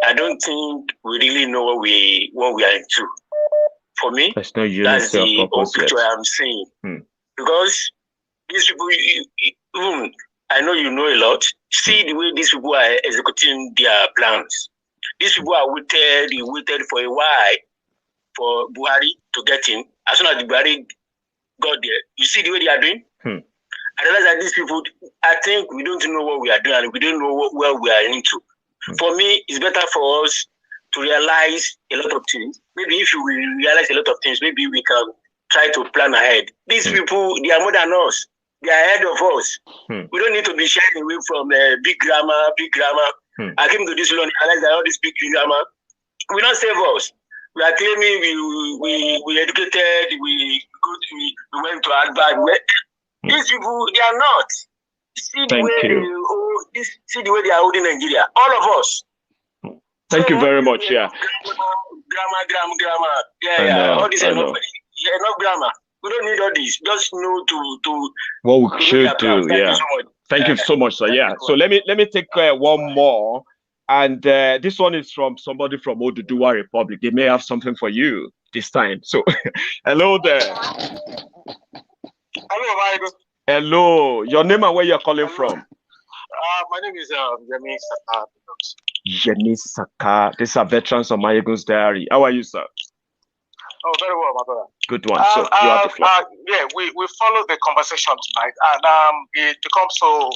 I don't think we really know what we are into. For me, that's the whole picture I'm seeing. Because these people, I know you know a lot. See the way these people are executing their plans. These people are waited for a while for Buhari to get in. As soon as the Buhari got there, you see the way they are doing? I realize that these people, I think we don't know what we are doing and we don't know where we are into. For me, it's better for us to realize a lot of things. Maybe if we realize a lot of things, maybe we can try to plan ahead. These people, they are more than us. They are ahead of us. We don't need to be shying away from big grammar. I came to this law and realized that all this big grammar will not save us. We are claiming we educated, we went to Harvard. These people, they are not. See the way they are holding Nigeria. All of us. Thank you very much. Yeah. Grammar. Yeah. All this enough grammar. We don't need all this. Just know to what we should do. Yeah. Thank you so much, sir. Yeah. So let me take one more, and this one is from somebody from Oduduwa Republic. They may have something for you this time. So, hello there. Hello, Maiyegun. Hello. Your name and where you're calling from? My name is Yemi Saka. Yemi Saka. These are veterans of Maiyegun's Diary. How are you, sir? Oh, very well, my brother. Good one. So you have the floor. Yeah, we followed the conversation tonight, and it becomes so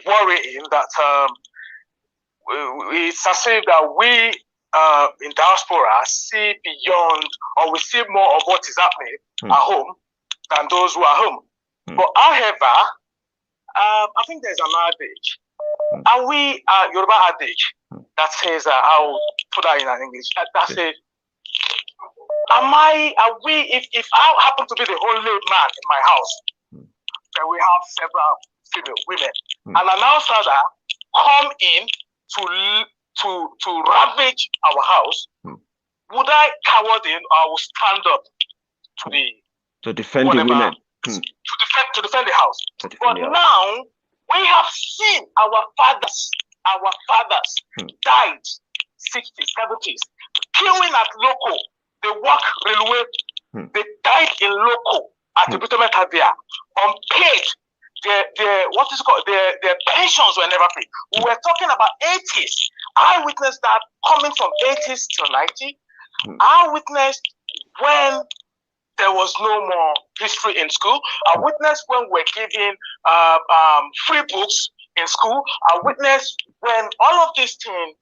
worrying that it's as if that we in diaspora see beyond, or we see more of what is happening at home than those who are home. But however, I think there's an adage. Are we Yoruba adage that says I'll put that in English. That says, if I happen to be the only man in my house, then we have several female women, and an outsider come in to ravage our house, would I coward in, or I will stand up to defend the women? To defend the house. But now we have seen our fathers died 60s, 70s, queuing at local. They work railway. They died in local at the Buttermilk Tabia, unpaid. Their pensions were never paid. We were talking about 80s. I witnessed that coming from 80s to 90. I witnessed when there was no more history in school. I witnessed when we're giving free books in school. I witnessed when all of these things,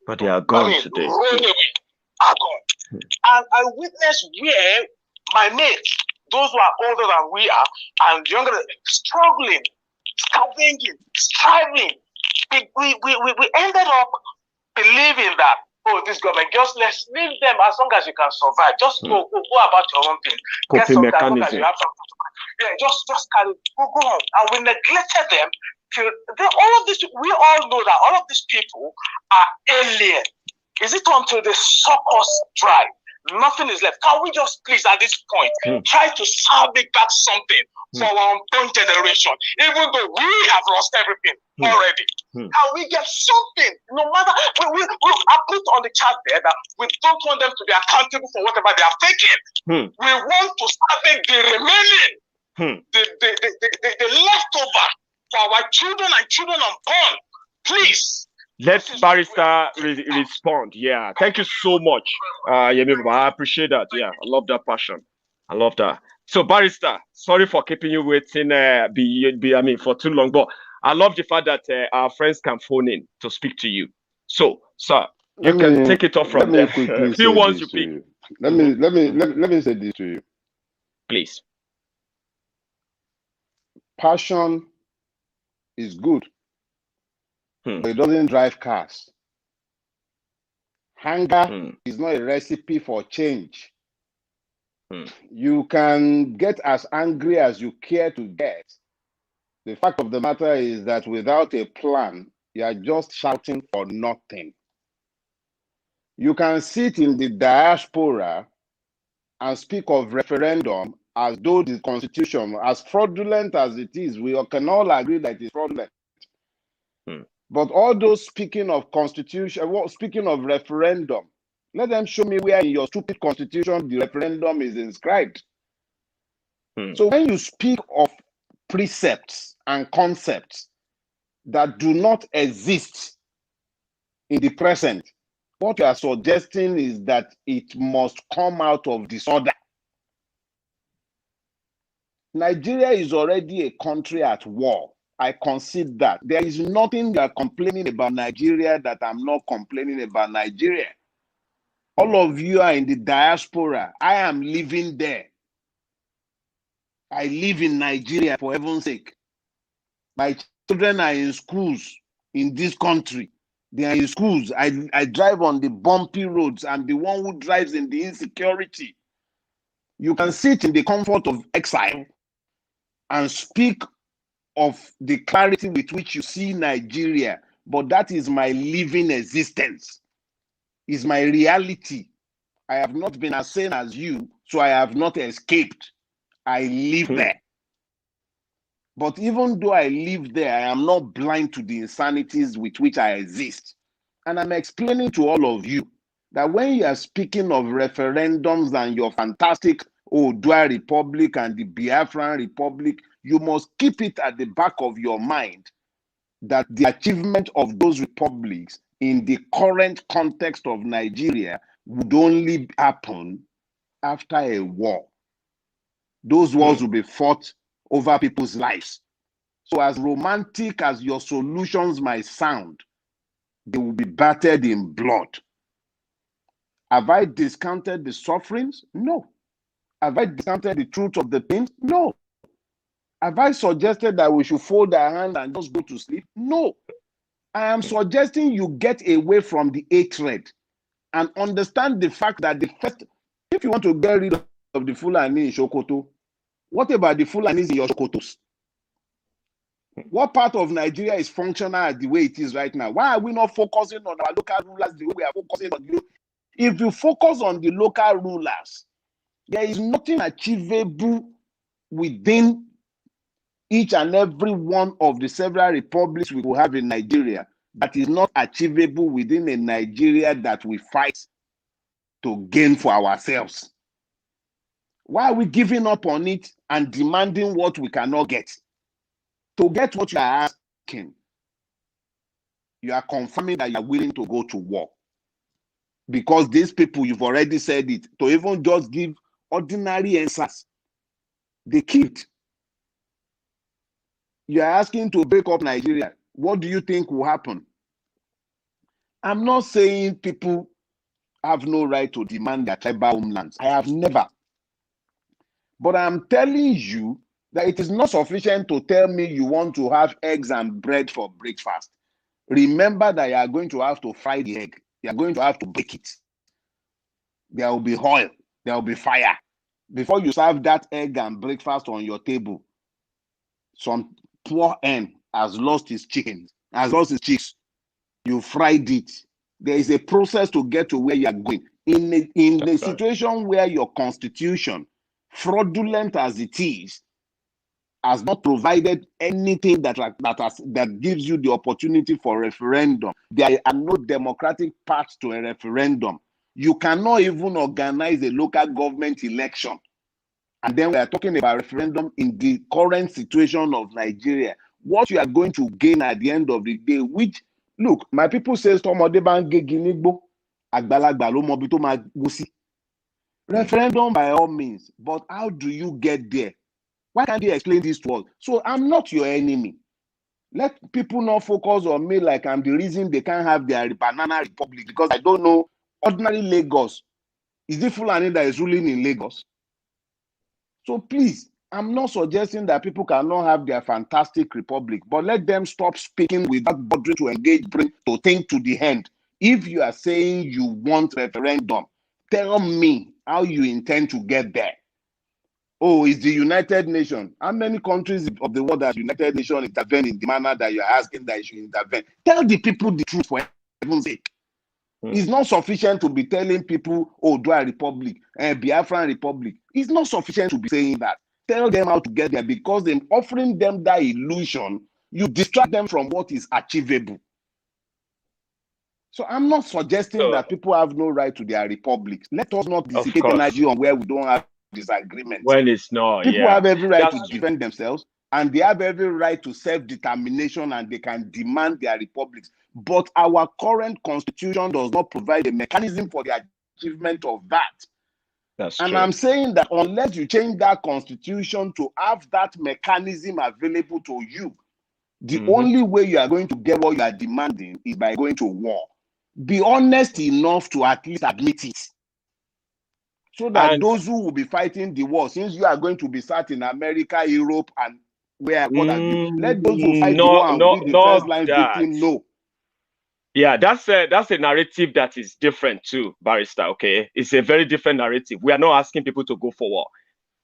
but they are gone today. Are gone. And I witnessed where my mates, those who are older than we are, and younger, struggling, scavenging, striving. We ended up believing that, oh, this government, just let's leave them as long as you can survive. Just go about your own thing. Get something as long as you have something to buy. Yeah, just carry, go on. And we neglected them till all of this. We all know that all of these people are alien. Is it until they suck us dry? Nothing is left. Can we just please at this point try to salvage back something for our own generation, even though we have lost everything already? Can we get something? No matter, I put on the chat there that we don't want them to be accountable for whatever they have taken. We want to salvage the remaining, the leftover for our children and children unborn. Please. Let Barrister respond. Yeah, thank you so much, Yemi. I appreciate that. Yeah, I love that passion. I love that. So, Barrister, sorry for keeping you waiting. For too long, but I love the fact that our friends can phone in to speak to you. So, sir, you can take it off from there. Few ones you pick. Let me say this to you, please. Passion is good. But it doesn't drive cars. Hunger is not a recipe for change. You can get as angry as you care to get. The fact of the matter is that without a plan, you are just shouting for nothing. You can sit in the diaspora and speak of referendum as though the constitution, as fraudulent as it is, we can all agree that it is fraudulent. But all those speaking of constitution, speaking of referendum, let them show me where in your stupid constitution the referendum is inscribed. So when you speak of precepts and concepts that do not exist in the present, what you are suggesting is that it must come out of disorder. Nigeria is already a country at war. I concede that. There is nothing you are complaining about Nigeria that I'm not complaining about Nigeria. All of you are in the diaspora. I am living there. I live in Nigeria, for heaven's sake. My children are in schools in this country. They are in schools. I drive on the bumpy roads. I'm the one who drives in the insecurity. You can sit in the comfort of exile and speak of the clarity with which you see Nigeria, but that is my living existence, is my reality. I have not been as sane as you, so I have not escaped. I live there. But even though I live there, I am not blind to the insanities with which I exist. And I'm explaining to all of you that when you are speaking of referendums and your fantastic Oodua Republic and the Biafran Republic, you must keep it at the back of your mind that the achievement of those republics in the current context of Nigeria would only happen after a war. Those wars will be fought over people's lives. So as romantic as your solutions might sound, they will be battered in blood. Have I discounted the sufferings? No. Have I discounted the truth of the pain? No. Have I suggested that we should fold our hands and just go to sleep? No. I am suggesting you get away from the hatred and understand the fact that if you want to get rid of the Fulani in Sokoto, what about the Fulanis in your Sokotos? What part of Nigeria is functional the way it is right now? Why are we not focusing on our local rulers the way we are focusing on you? If you focus on the local rulers, there is nothing achievable within each and every one of the several republics we will have in Nigeria that is not achievable within a Nigeria that we fight to gain for ourselves. Why are we giving up on it and demanding what we cannot get? To get what you are asking, you are confirming that you are willing to go to war. Because these people, you've already said it, to even just give ordinary answers. They killed. You are asking to break up Nigeria. What do you think will happen? I'm not saying people have no right to demand their tribal homelands. I have never. But I'm telling you that it is not sufficient to tell me you want to have eggs and bread for breakfast. Remember that you are going to have to fry the egg. You are going to have to bake it. There will be oil. There will be fire. Before you serve that egg and breakfast on your table, some poor hen has lost his chicken, has lost his chicks. You fried it. There is a process to get to where you are going. In the situation where your constitution, fraudulent as it is, has not provided anything that gives you the opportunity for referendum. There are no democratic paths to a referendum. You cannot even organize a local government election. And then we are talking about referendum in the current situation of Nigeria. What you are going to gain at the end of the day, which, look, my people say, referendum by all means, but how do you get there? Why can't you explain this to us? So I'm not your enemy. Let people not focus on me like I'm the reason they can't have their banana republic, because I don't know ordinary Lagos. Is it Fulani that is ruling in Lagos? So please, I'm not suggesting that people cannot have their fantastic republic, but let them stop speaking without bothering to engage, to think to the end. If you are saying you want referendum, tell me how you intend to get there. Oh, it's the United Nations. How many countries of the world that United Nations intervene in the manner that you're asking that you should intervene? Tell the people the truth, for heaven's sake. It's not sufficient to be telling people, oh, Dua Republic and Biafran Republic. It's not sufficient to be saying that. Tell them how to get there, because in offering them that illusion, you distract them from what is achievable. So I'm not suggesting that people have no right to their republics. Let us not dissipate energy on where we don't have disagreements. When it's not, people have every right to defend themselves, and they have every right to self-determination, and they can demand their republics. But our current constitution does not provide a mechanism for the achievement of that. That's and true. I'm saying that unless you change that constitution to have that mechanism available to you, the only way you are going to get what you are demanding is by going to war. Be honest enough to at least admit it, so that those who will be fighting the war, since you are going to be sat in America, Europe, and where, what have you, let those who fight the war and be the first line victim know. Yeah, that's a narrative that is different too, Barrister. Okay, it's a very different narrative. We are not asking people to go for war.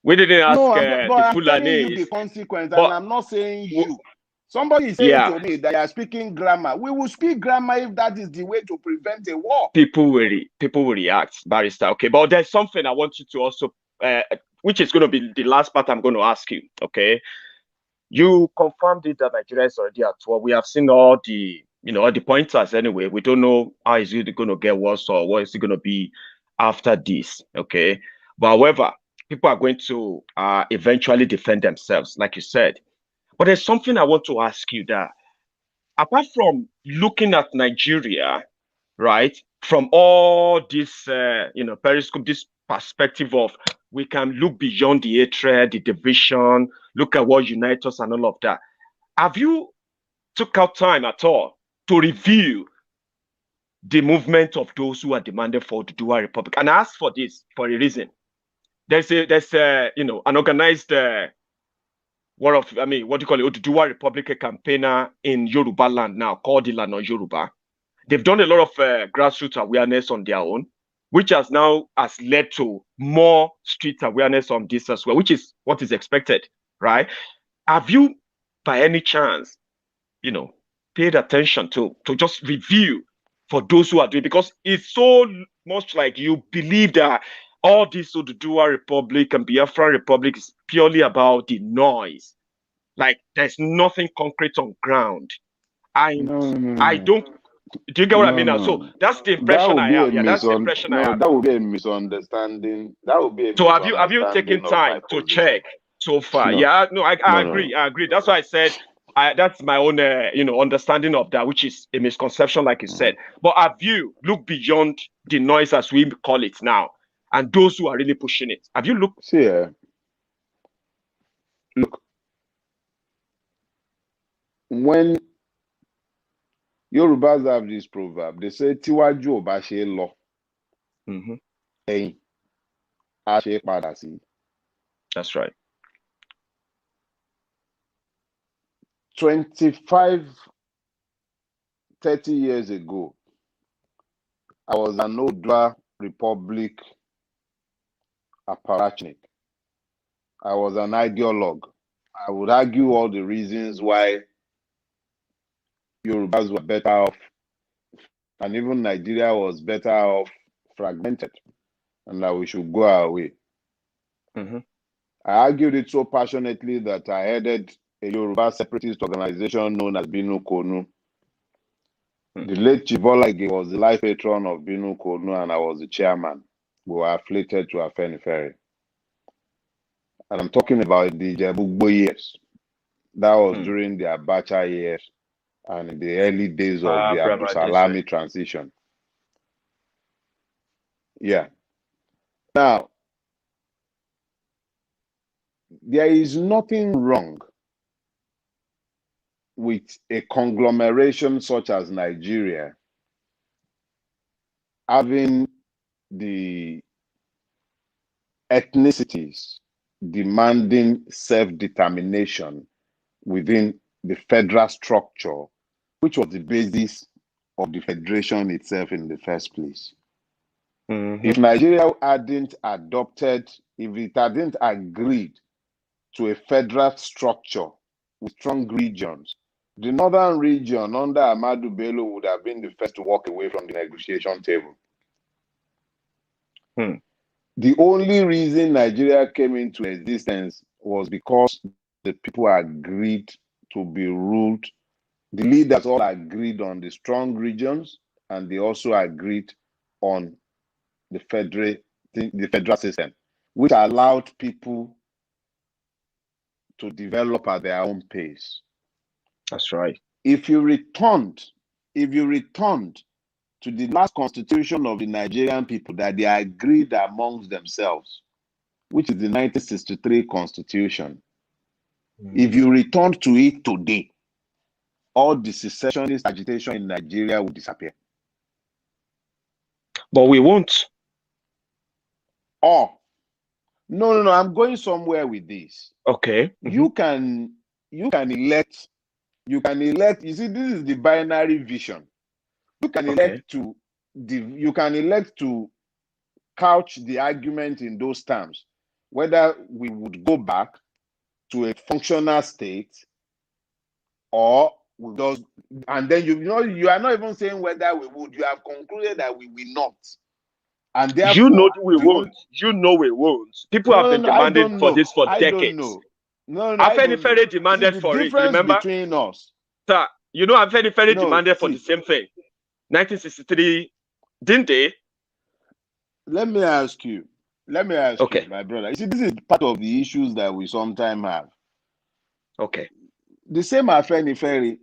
We didn't ask the Fulani. The consequence, and I'm not saying you. Somebody is saying to me that you are speaking grammar. We will speak grammar if that is the way to prevent a war. People will react, Barrister. Okay, but there's something I want you to also, which is going to be the last part I'm going to ask you. Okay, you confirmed it that Nigeria is already at war. We have seen all the, all the pointers anyway. We don't know how is it going to get worse or what is it going to be after this. Okay, but however, people are going to eventually defend themselves, like you said. But there's something I want to ask you, that apart from looking at Nigeria, right, from all this, periscope, this perspective of we can look beyond the hatred, the division, look at what unites us and all of that. Have you took out time at all to review the movement of those who are demanding for the Dua Republic? And I ask for this for a reason. There's an organized what do you call it, Dua Republic campaigner in Yoruba land now called Ilana Yoruba. They've done a lot of grassroots awareness on their own, which has led to more street awareness on this as well, which is what is expected, right? Have you, by any chance, paid attention to just review for those who are doing, because it's so much like you believe that all this Dua Republic and Biafran Republic is purely about the noise. Like there's nothing concrete on ground. I don't. Do you get what I mean now? So that's the impression I have. Yeah, that's the impression I have. That would be a misunderstanding. That would be a so have you taken time to check so far? I agree. I agree. That's why I said that's my own understanding of that, which is a misconception, like you said. But have you looked beyond the noise, as we call it now, and those who are really pushing it? Have you looked? See, look, when Yorubas have this proverb, they say, Tiwaju oba se lo, eyin a se pada si. That's right. 25, 30 years ago, I was an Odua Republic apparatchik. I was an ideologue. I would argue all the reasons why Yorubas were better off, and even Nigeria was better off fragmented, and that we should go our way. I argued it so passionately that I headed a Yoruba separatist organization known as Binu Konu. The late Chibola was the life patron of Binu Konu, and I was the chairman. We were affiliated to Afenifere. And I'm talking about the Jebugbo years. That was during the Abacha years and in the early days of the Abdusalami transition. Yeah. Now, there is nothing wrong with a conglomeration such as Nigeria having the ethnicities demanding self-determination within the federal structure, which was the basis of the federation itself in the first place. If Nigeria hadn't adopted, if it hadn't agreed to a federal structure with strong regions, the northern region under Ahmadu Bello would have been the first to walk away from the negotiation table. The only reason Nigeria came into existence was because the people agreed to be ruled. The leaders all agreed on the strong regions, and they also agreed on the federal system, which allowed people to develop at their own pace. That's right. If you returned to the last constitution of the Nigerian people that they agreed amongst themselves, which is the 1963 constitution, if you return to it today, all the secessionist agitation in Nigeria will disappear. But we won't. Oh, no, I'm going somewhere with this. Okay. You can elect, you see, this is the binary vision. You can elect to couch the argument in those terms, whether we would go back to a functional state or we just, and then you are not even saying whether we would, you have concluded that we will not. And therefore, you know we won't. You know we won't. People have been demanding for this for decades. Afenifere demanded for it. Remember? Between us, sir, you know Afenifere demanded for the same thing. 1963, didn't they? Let me ask you, okay, my brother. You see, this is part of the issues that we sometimes have. Okay. The same Afenifere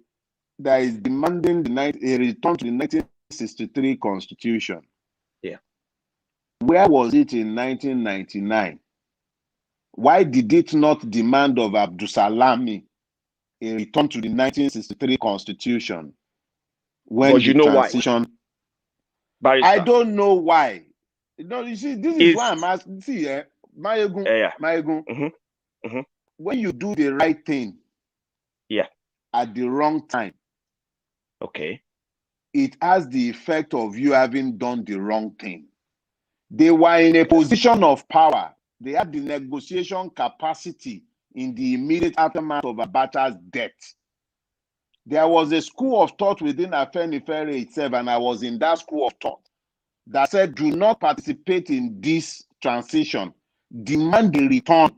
that is demanding a return to the 1963 constitution. Yeah. Where was it in 1999? Why did it not demand of Abdusalami a return to the 1963 constitution? When you know transition, why? I don't know why. You see, this is why I'm asking. See, Maiyegun, when you do the right thing, at the wrong time, okay, it has the effect of you having done the wrong thing. They were in a position of power. They had the negotiation capacity in the immediate aftermath of Abacha's death. There was a school of thought within Afenifere itself, and I was in that school of thought, that said, do not participate in this transition. Demand a return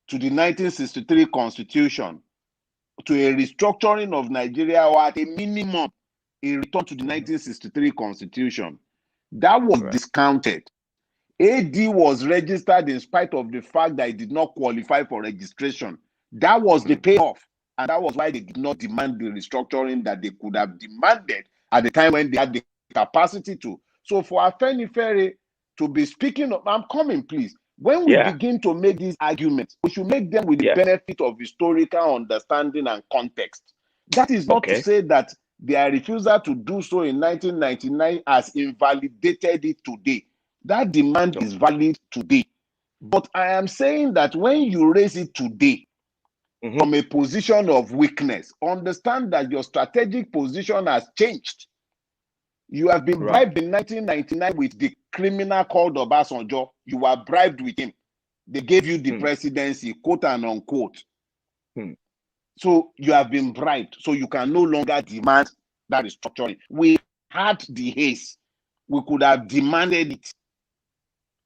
to the 1963 constitution, to a restructuring of Nigeria, or at a minimum, a return to the 1963 constitution. That was discounted. AD was registered in spite of the fact that it did not qualify for registration. That was the payoff. And that was why they did not demand the restructuring that they could have demanded at the time when they had the capacity to. So for Afenifere to be speaking of, I'm coming, please. When we begin to make these arguments, we should make them with the benefit of historical understanding and context. That is not to say that their refusal to do so in 1999 has invalidated it today. That demand is valid today. But I am saying that when you raise it today from a position of weakness, understand that your strategic position has changed. You have been bribed in 1999 with the criminal called Obasanjo. You were bribed with him. They gave you the presidency, quote and unquote. So you have been bribed. So you can no longer demand that restructuring. We had the haste. We could have demanded it,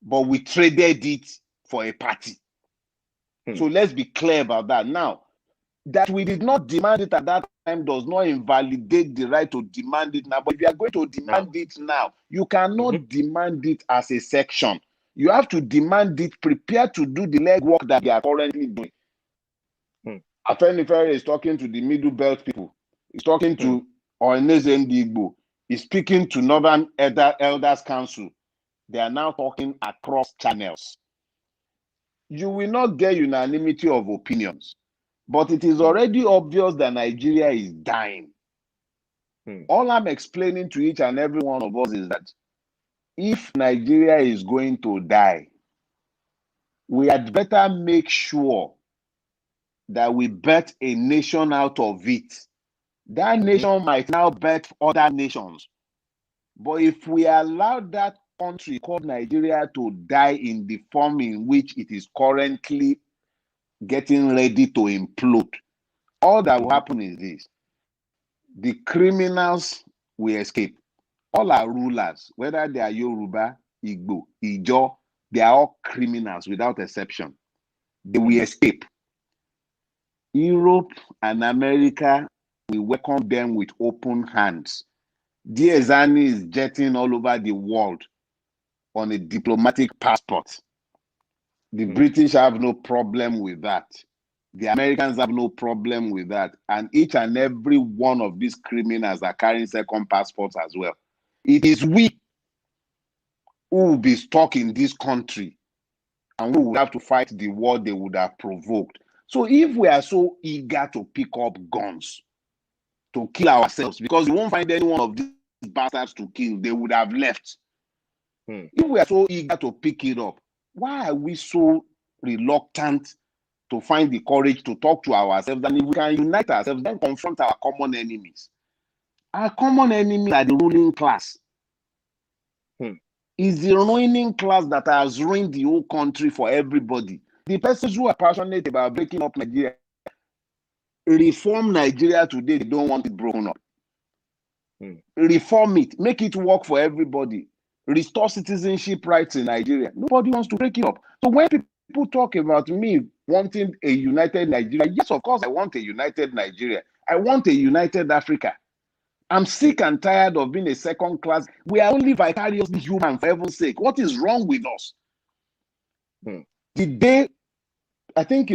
but we traded it for a party. So let's be clear about that. Now, that we did not demand it at that time does not invalidate the right to demand it now. But if you are going to demand it now, you cannot demand it as a section. You have to demand it prepared to do the legwork that they are currently doing. Afenifere is talking to the Middle Belt people. He's talking to Oeneze Ndigbo. He's speaking to Northern Elders Council. They are now talking across channels. You will not get unanimity of opinions. But it is already obvious that Nigeria is dying. All I'm explaining to each and every one of us is that if Nigeria is going to die, we had better make sure that we birth a nation out of it. That nation might now birth other nations. But if we allow that country called Nigeria to die in the form in which it is currently getting ready to implode, all that will happen is this: the criminals will escape. All our rulers, whether they are Yoruba, Igbo, Ijo, they are all criminals without exception. They will escape. Europe and America will welcome them with open hands. Diezani is jetting all over the world on a diplomatic passport. The British have no problem with that. The Americans have no problem with that. And each and every one of these criminals are carrying second passports as well. It is we who will be stuck in this country and who will have to fight the war they would have provoked. So if we are so eager to pick up guns to kill ourselves, because we won't find any one of these bastards to kill, they would have left. If we are so eager to pick it up, why are we so reluctant to find the courage to talk to ourselves? And if we can unite ourselves, then confront our common enemies. Our common enemies are the ruling class. It's the ruining class that has ruined the whole country for everybody. The persons who are passionate about breaking up Nigeria, reform Nigeria today, they don't want it broken up. Reform it, make it work for everybody. Restore citizenship rights in Nigeria. Nobody wants to break it up. So when people talk about me wanting a united Nigeria, yes, of course, I want a united Nigeria. I want a united Africa. I'm sick and tired of being a second class. We are only vicariously human, for heaven's sake. What is wrong with us? The day, I think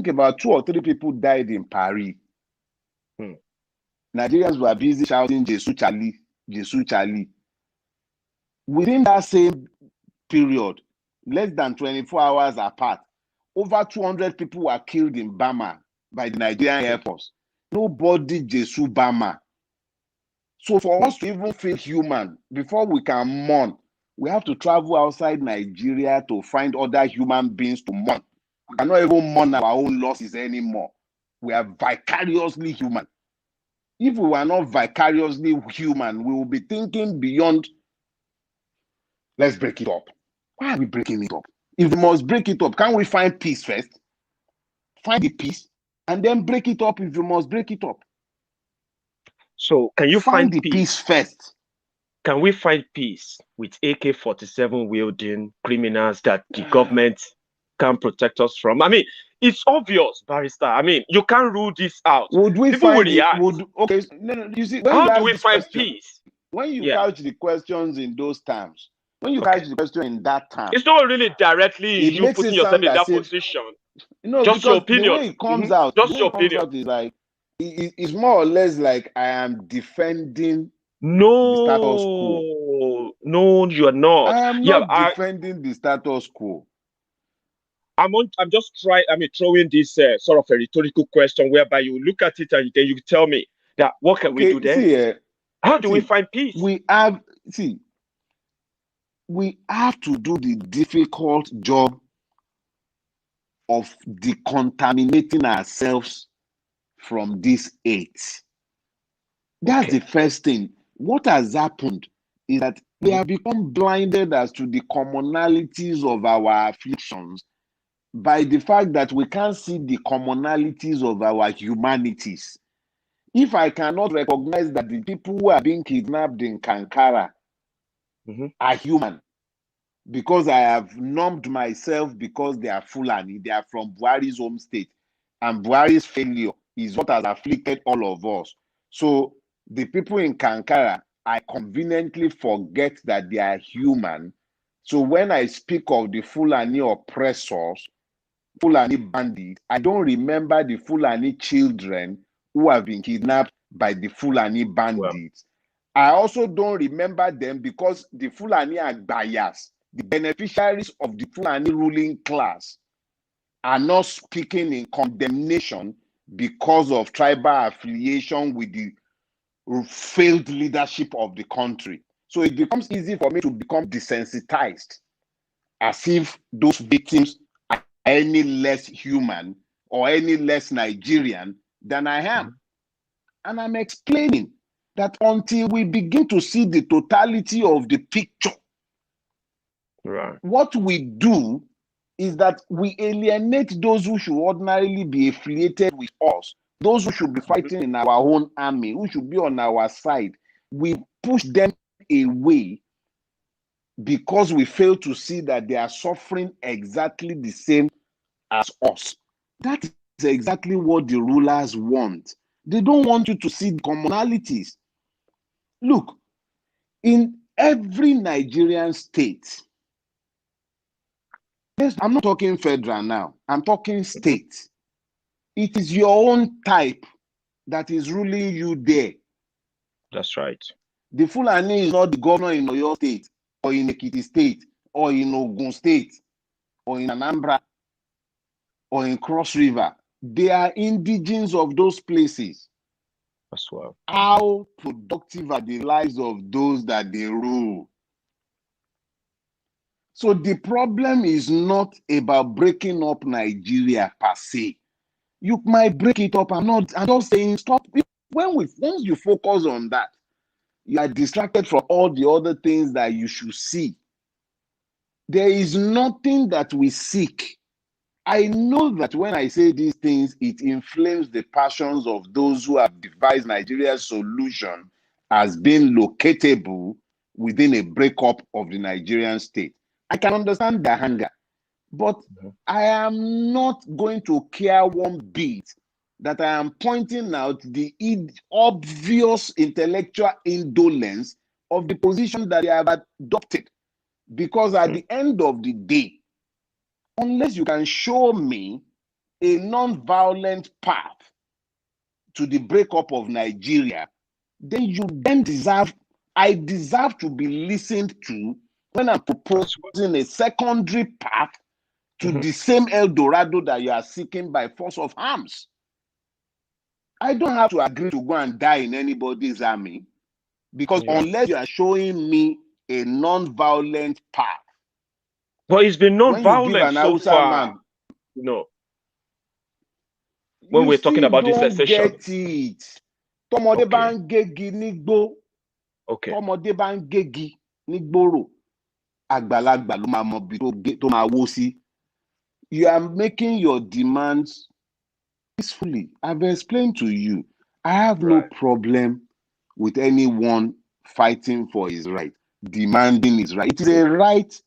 about 2 or 3 people died in Paris. Nigerians were busy shouting, "Jesu Charlie, Jesu Charlie." Within that same period, less than 24 hours apart, over 200 people were killed in Bama by the Nigerian Air Force. Nobody Jesu Bama. So for us to even feel human, before we can mourn, we have to travel outside Nigeria to find other human beings to mourn. We cannot even mourn our own losses anymore. We are vicariously human. If we were not vicariously human, we will be thinking beyond, let's break it up. Why are we breaking it up? If we must break it up, can't we find peace first? Find the peace and then break it up if you must break it up. So can you find the peace first? Can we find peace with AK-47 wielding criminals that the government can protect us from? I mean, it's obvious, Barrister. I mean, you can't rule this out. Would we People find will it? Okay, no, you see, how do we find peace? When you couch the questions in those terms, when you couch the question in that term, it's not really directly you putting yourself in that position. No, just your opinion. The way it comes out, just your opinion. Is like it's more or less like I am defending the status quo. No, you are not. I am Yeah, not defending the status quo. I'm just throwing this sort of a rhetorical question whereby you look at it and then you tell me that what can we do there? See, how do we find peace? We have to do the difficult job of decontaminating ourselves from this hate. That's the first thing. What has happened is that we have become blinded as to the commonalities of our afflictions by the fact that we can't see the commonalities of our humanities. If I cannot recognize that the people who are being kidnapped in Kankara are human, because I have numbed myself because they are Fulani, they are from Buhari's home state, and Buhari's failure is what has afflicted all of us. So the people in Kankara, I conveniently forget that they are human. So when I speak of the Fulani oppressors, Fulani bandits, I don't remember the Fulani children who have been kidnapped by the Fulani bandits. Well, I also don't remember them because the Fulani are biased. The beneficiaries of the Fulani ruling class are not speaking in condemnation because of tribal affiliation with the failed leadership of the country. So it becomes easy for me to become desensitized, as if those victims are any less human or any less Nigerian than I am. And I'm explaining that until we begin to see the totality of the picture, what we do is that we alienate those who should ordinarily be affiliated with us, those who should be fighting in our own army, who should be on our side. We push them away because we fail to see that they are suffering exactly the same as us. That is exactly what the rulers want. They don't want you to see the commonalities. Look, in every Nigerian state, I'm not talking federal now, I'm talking state. It is your own type that is ruling you there. That's right. The Fulani is not the governor in Oyo State, or in Ekiti State, or in Ogun State, or in Anambra, or in Cross River. They are indigenes of those places. As well. How productive are the lives of those that they rule? So the problem is not about breaking up Nigeria per se. You might break it up. I'm just saying stop. Once you focus on that, you are distracted from all the other things that you should see. There is nothing that we seek. I know that when I say these things, it inflames the passions of those who have devised Nigeria's solution as being locatable within a breakup of the Nigerian state. I can understand their anger, but I am not going to care one bit that I am pointing out the obvious intellectual indolence of the position that they have adopted. Because at the end of the day, unless you can show me a non-violent path to the breakup of Nigeria, then I deserve to be listened to when I'm proposing a secondary path to the same El Dorado that you are seeking by force of arms. I don't have to agree to go and die in anybody's army, because unless you are showing me a non-violent path. But it's been non-violent so far. Man, when we're talking about this secession. Get it. Tọmọdé bá ń gégi nígbó. Tọmọdé bá ń gégi nígboro. Àgbàlagbà ló máa mọ bí tó máa wó sí. You are making your demands peacefully. I've explained to you. I have no problem with anyone fighting for his right, demanding his right. It is a right.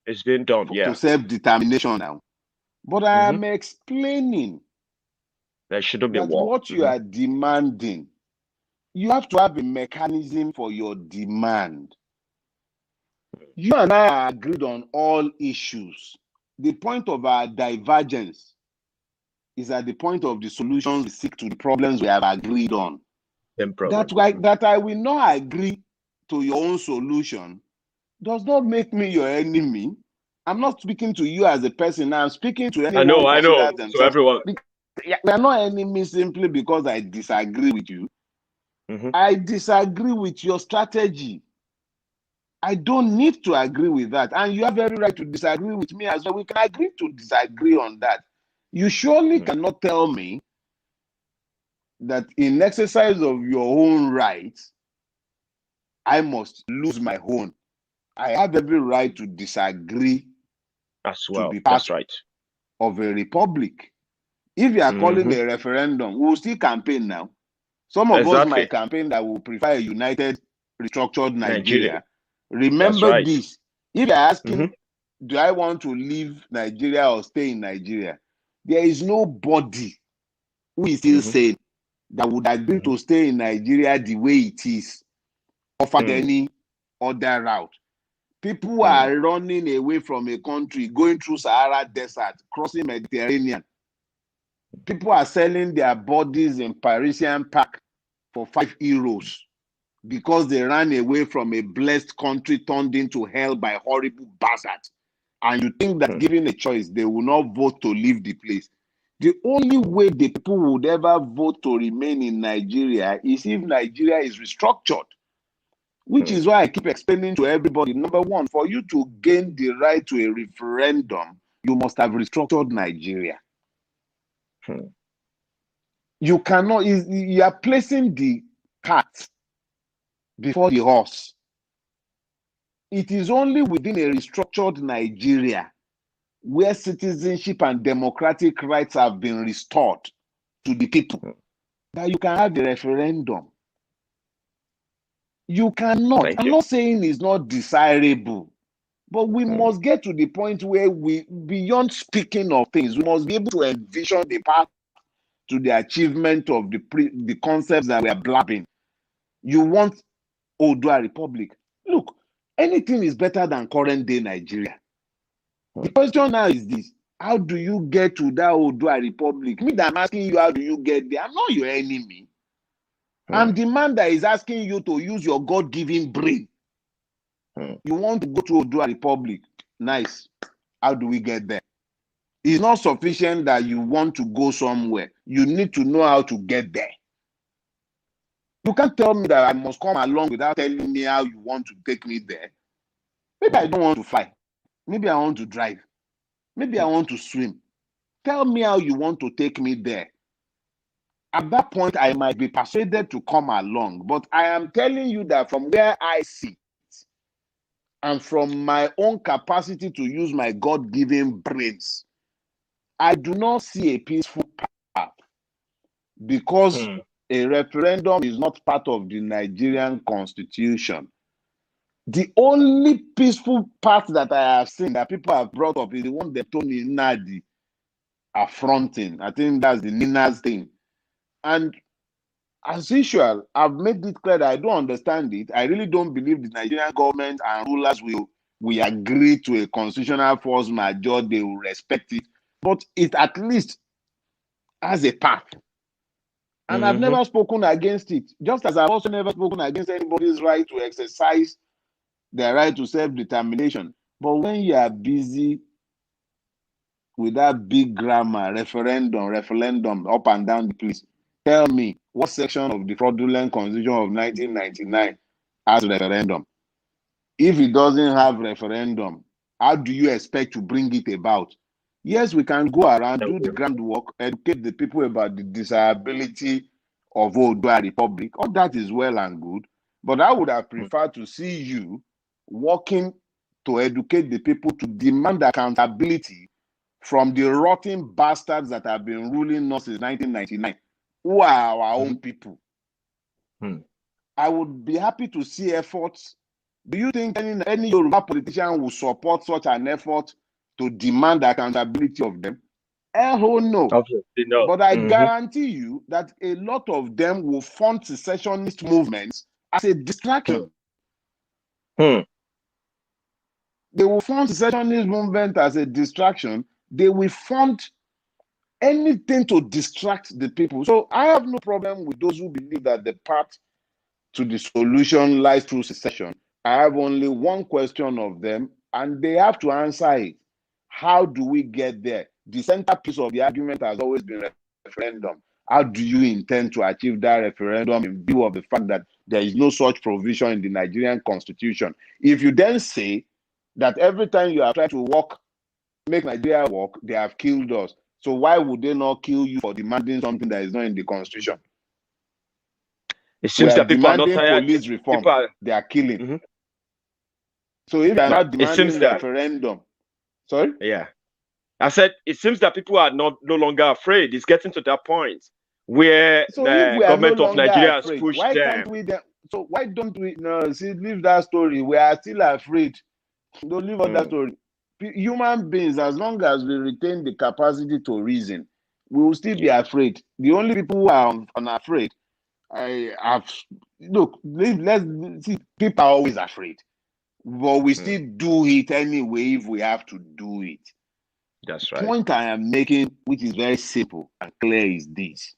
It's been done, to self-determination now. But I am explaining there shouldn't be war. What you are demanding, you have to have a mechanism for your demand. You and I are agreed on all issues. The point of our divergence is at the point of the solutions we seek to the problems we have agreed on. That I will not agree to your own solution does not make me your enemy. I'm not speaking to you as a person. I'm speaking to anyone I who know. considers So themselves. everyone. We are not enemies simply because I disagree with you. I disagree with your strategy. I don't need to agree with that. And you have every right to disagree with me as well. We can agree to disagree on that. You surely cannot tell me that in exercise of your own rights, I must lose my own. I have every right to disagree as well. To be part That's right. of a republic. If you are calling a referendum, we will still campaign now. Some of us might campaign that we prefer a united, restructured Nigeria. Remember this. If you are asking, do I want to leave Nigeria or stay in Nigeria? There is nobody who is still saying that would agree to stay in Nigeria the way it is, offered any other route. People are running away from a country, going through Sahara Desert, crossing Mediterranean. People are selling their bodies in Parisian Park for €5 because they ran away from a blessed country turned into hell by horrible bastards. And you think that given a choice, they will not vote to leave the place. The only way the people would ever vote to remain in Nigeria is if Nigeria is restructured. Which is why I keep explaining to everybody, number one, for you to gain the right to a referendum, you must have restructured Nigeria. You cannot, you are placing the cart before the horse. It is only within a restructured Nigeria where citizenship and democratic rights have been restored to the people that you can have the referendum. You cannot. I'm not saying it's not desirable, but we must get to the point where we, beyond speaking of things, we must be able to envision the path to the achievement of the concepts that we are blabbing. You want Oodua Republic. Look, anything is better than current day Nigeria. The question now is this: how do you get to that Oodua Republic? Me, that I'm asking you, how do you get there? I'm not your enemy. I'm the man that is asking you to use your God-given brain. You want to go to Oodua Republic. Nice. How do we get there? It's not sufficient that you want to go somewhere. You need to know how to get there. You can't tell me that I must come along without telling me how you want to take me there. Maybe I don't want to fly. Maybe I want to drive. Maybe I want to swim. Tell me how you want to take me there. At that point, I might be persuaded to come along. But I am telling you that from where I sit and from my own capacity to use my God-given brains, I do not see a peaceful path because a referendum is not part of the Nigerian constitution. The only peaceful path that I have seen that people have brought up is the one that Tony Nadi affronting. I think that's the Nina's thing. And as usual, I've made it clear that I don't understand it. I really don't believe the Nigerian government and rulers will agree to a constitutional force majeure. They will respect it. But it at least has a path. And I've never spoken against it. Just as I've also never spoken against anybody's right to exercise their right to self-determination. But when you are busy with that big grammar, referendum, up and down the place, tell me what section of the fraudulent constitution of 1999 has referendum? If it doesn't have referendum, how do you expect to bring it about? Yes, we can go around, do the groundwork, educate the people about the desirability of Oodua Republic. All that is well and good. But I would have preferred to see you working to educate the people to demand accountability from the rotten bastards that have been ruling us since 1999, who are our own people. I would be happy to see efforts. Do you think any Yoruba politician will support such an effort to demand accountability of them? Hell no. No. But I guarantee you that a lot of them will fund secessionist movements as a distraction. They will fund secessionist movement as a distraction. They will fund anything to distract the people. So I have no problem with those who believe that the path to the solution lies through secession. I have only one question of them, and they have to answer it. How do we get there? The centerpiece of the argument has always been referendum. How do you intend to achieve that referendum in view of the fact that there is no such provision in the Nigerian constitution? If you then say that every time you have tried to make Nigeria work, they have killed us, so why would they not kill you for demanding something that is not in the constitution? It seems that people are not tired. Police reform. They are killing. Mm-hmm. So if they are not demanding referendum, sorry? Yeah. I said it seems that people are no longer afraid. It's getting to that point where the government of Nigeria has pushed why them. Can't we so why don't we leave that story? We are still afraid. Don't leave on that story. Human beings, as long as we retain the capacity to reason, we will still be afraid. The only people who are unafraid, let's see, people are always afraid, but we still do it anyway if we have to do it. That's right. The point I am making, which is very simple and clear, is this.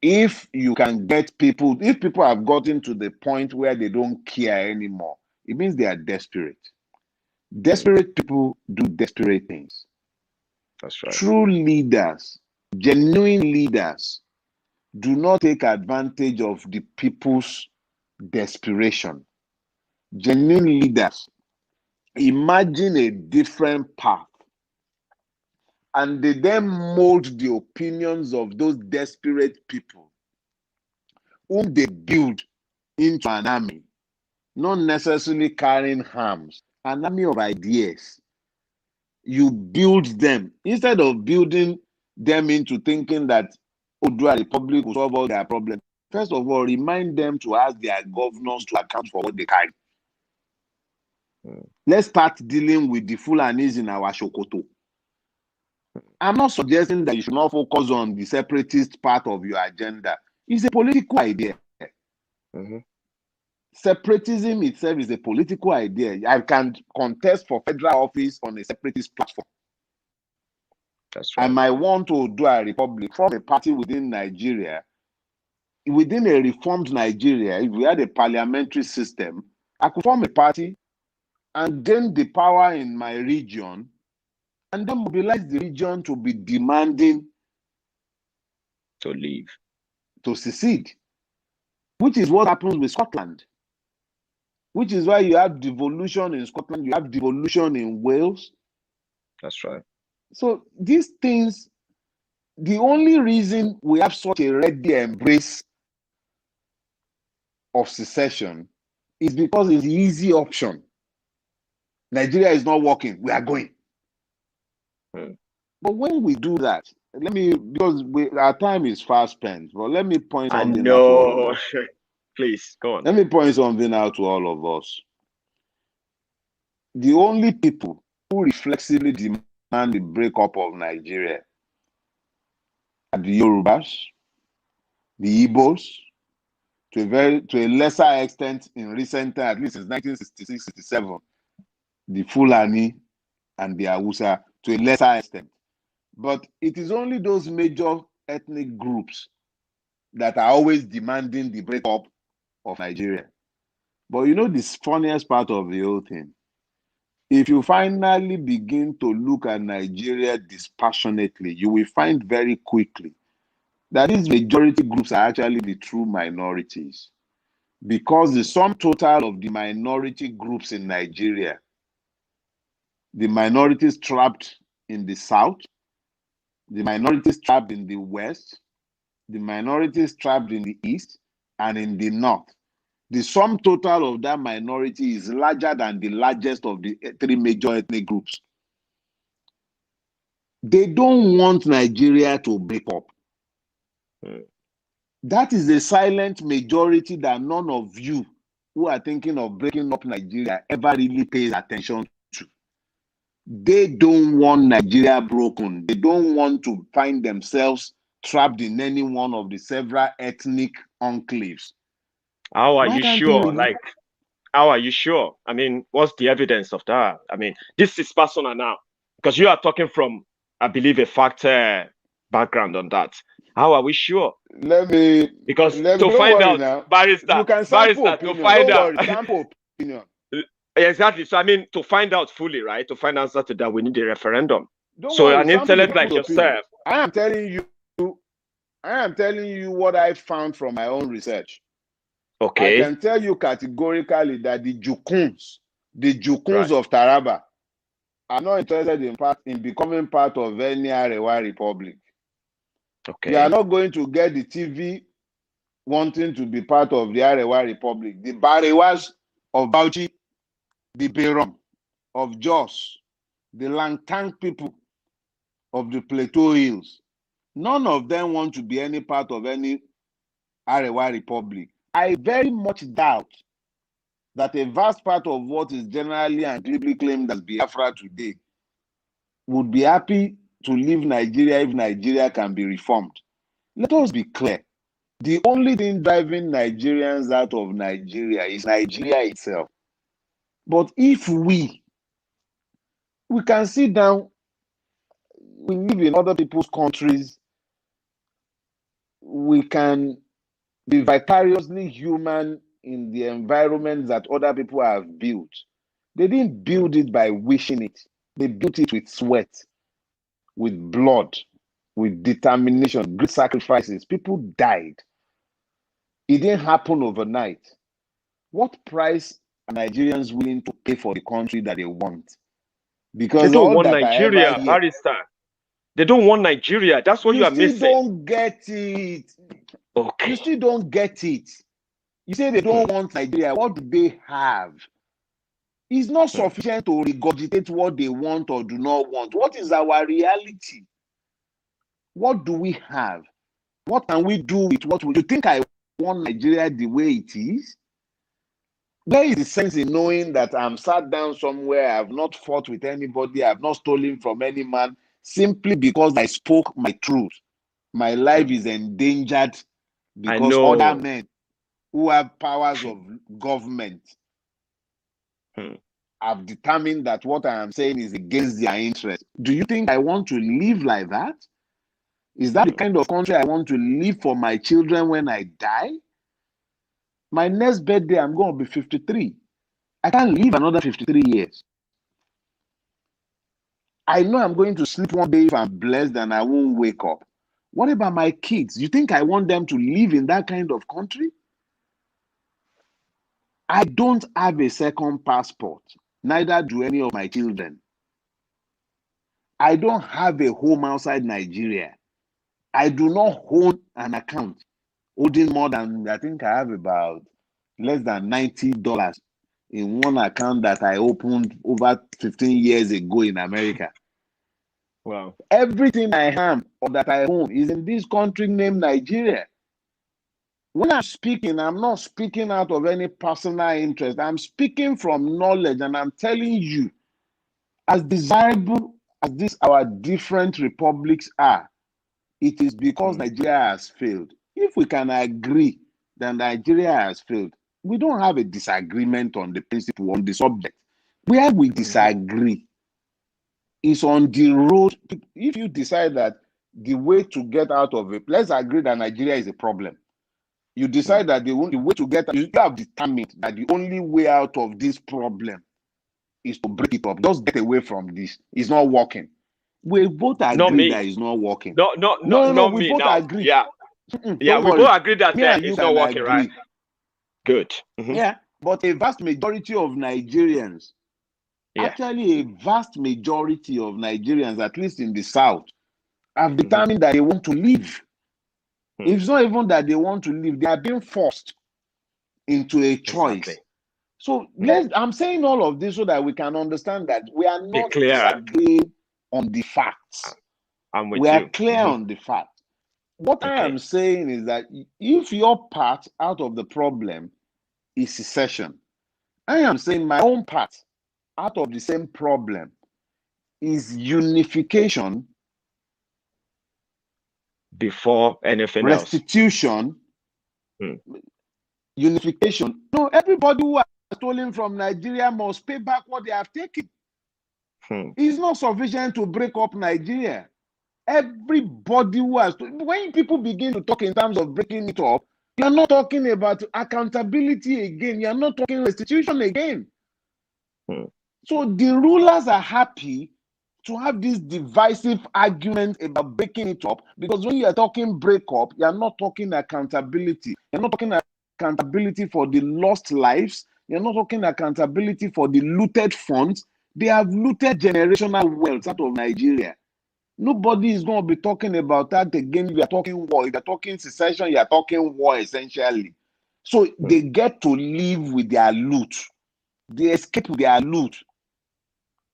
If you can get people, if people have gotten to the point where they don't care anymore, it means they are desperate. Desperate people do desperate things. That's right. True leaders, genuine leaders, do not take advantage of the people's desperation. Genuine leaders imagine a different path, and they then mold the opinions of those desperate people whom they build into an army, not necessarily carrying arms, an army of ideas. You build them instead of building them into thinking that Odua Republic will solve all their problems. First of all, remind them to ask their governors to account for what they carry. Let's start dealing with the Fulanis in our Sokoto. I'm not suggesting that you should not focus on the separatist part of your agenda. It's a political idea. Separatism itself is a political idea. I can contest for federal office on a separatist platform. That's right. I might want to do a republic, form a party within Nigeria. Within a reformed Nigeria, if we had a parliamentary system, I could form a party and gain the power in my region, and then mobilize the region to be demanding to leave, to secede, which is what happens with Scotland. Which is why you have devolution in Scotland, you have devolution in Wales. That's right. So these things, the only reason we have such a ready embrace of secession is because it's the easy option. Nigeria is not working, we are going. But when we do that, because our time is fast spent, but let me point something out to all of us. Please, go on. Let me point something out to all of us. The only people who reflexively demand the breakup of Nigeria are the Yorubas, the Igbos, to a lesser extent in recent time, at least since 1966-67, the Fulani and the Hausa, to a lesser extent. But it is only those major ethnic groups that are always demanding the breakup of Nigeria. But you know the funniest part of the whole thing? If you finally begin to look at Nigeria dispassionately, you will find very quickly that these majority groups are actually the true minorities. Because the sum total of the minority groups in Nigeria, the minorities trapped in the south, the minorities trapped in the west, the minorities trapped in the east, and in the north, the sum total of that minority is larger than the largest of the three major ethnic groups. They don't want Nigeria to break up. That is a silent majority that none of you who are thinking of breaking up Nigeria ever really pays attention to. They don't want Nigeria broken. They don't want to find themselves trapped in any one of the several ethnic enclaves. How are you sure? How are you sure? I mean, what's the evidence of that? I mean, this is personal now, because you are talking from, I believe, a fact background on that. How are we sure? Because to find out, now. barrister, You can sample opinion. to find don't out. Worry, sample opinion. Exactly. So I mean, to find out fully, right? To find answer to that, we need a referendum. Don't so worry, an intellect like yourself. I am telling you what I found from my own research. Okay. I can tell you categorically that the Jukuns of Taraba are not interested in becoming part of any Arewa Republic. Okay. You are not going to get the TV wanting to be part of the Arewa Republic. The Barewas of Bauchi, the Berom of Jos, the Langtang people of the Plateau Hills, none of them want to be any part of any Arewa Republic. I very much doubt that a vast part of what is generally and glibly claimed as Biafra today would be happy to leave Nigeria if Nigeria can be reformed. Let us be clear. The only thing driving Nigerians out of Nigeria is Nigeria itself. But if we can sit down, we live in other people's countries, we can be vicariously human in the environment that other people have built. They didn't build it by wishing it. They built it with sweat, with blood, with determination, great sacrifices. People died. It didn't happen overnight. What price are Nigerians willing to pay for the country that they want? Because they don't want Nigeria, barrister. They don't want Nigeria. That's what you are missing. You still don't get it. Okay. You still don't get it. You say they don't want Nigeria. What do they have? It's not sufficient to regurgitate what they want or do not want. What is our reality? What do we have? What can we do with what we do? You think I want Nigeria the way it is? There is a sense in knowing that I'm sat down somewhere, I have not fought with anybody, I have not stolen from any man, simply because I spoke my truth. My life is endangered because other men who have powers of government have determined that what I am saying is against their interest. Do you think I want to live like that? Is that the kind of country I want to live for my children when I die? My next birthday, I'm going to be 53. I can't live another 53 years. I know I'm going to sleep one day if I'm blessed and I won't wake up. What about my kids? You think I want them to live in that kind of country? I don't have a second passport. Neither do any of my children. I don't have a home outside Nigeria. I do not own an account holding more than, I think I have about less than $90 in one account that I opened over 15 years ago in America. Wow. Everything I have or that I own is in this country named Nigeria. When I'm speaking, I'm not speaking out of any personal interest. I'm speaking from knowledge, and I'm telling you, as desirable as these our different republics are, it is because Nigeria has failed. If we can agree that Nigeria has failed, we don't have a disagreement on the principle, on the subject. Where we disagree is on the road. If you decide that the way to get out of it, let's agree that Nigeria is a problem. You decide that the way to get out, you have determined that the only way out of this problem is to break it up. Just get away from this. It's not working. We both agree that it's not working. No, we both agree. Yeah. Yeah, we both agree that it's not working, right? Good. Yeah, but a vast majority of Nigerians, actually a vast majority of Nigerians, at least in the South, have determined that they want to leave. It's not even that they want to leave. They are being forced into a choice. Exactly. So I'm saying all of this so that we can understand that we are not disagreeing on the facts. We are clear on the facts. What I am saying is that if your part out of the problem is secession, I am saying my own part out of the same problem is unification before anything restitution, unification. No, everybody who has stolen from Nigeria must pay back what they have taken. It's not sufficient to break up Nigeria. Everybody who has to, when people begin to talk in terms of breaking it up, you're not talking about accountability again. You're not talking restitution again. So the rulers are happy to have this divisive argument about breaking it up, because when you are talking break up, you're not talking accountability. You're not talking accountability for the lost lives. You're not talking accountability for the looted funds. They have looted generational wealth out of Nigeria. Nobody is going to be talking about that again. You are talking war. If you're talking secession, you are talking war essentially. So they get to live with their loot. They escape with their loot.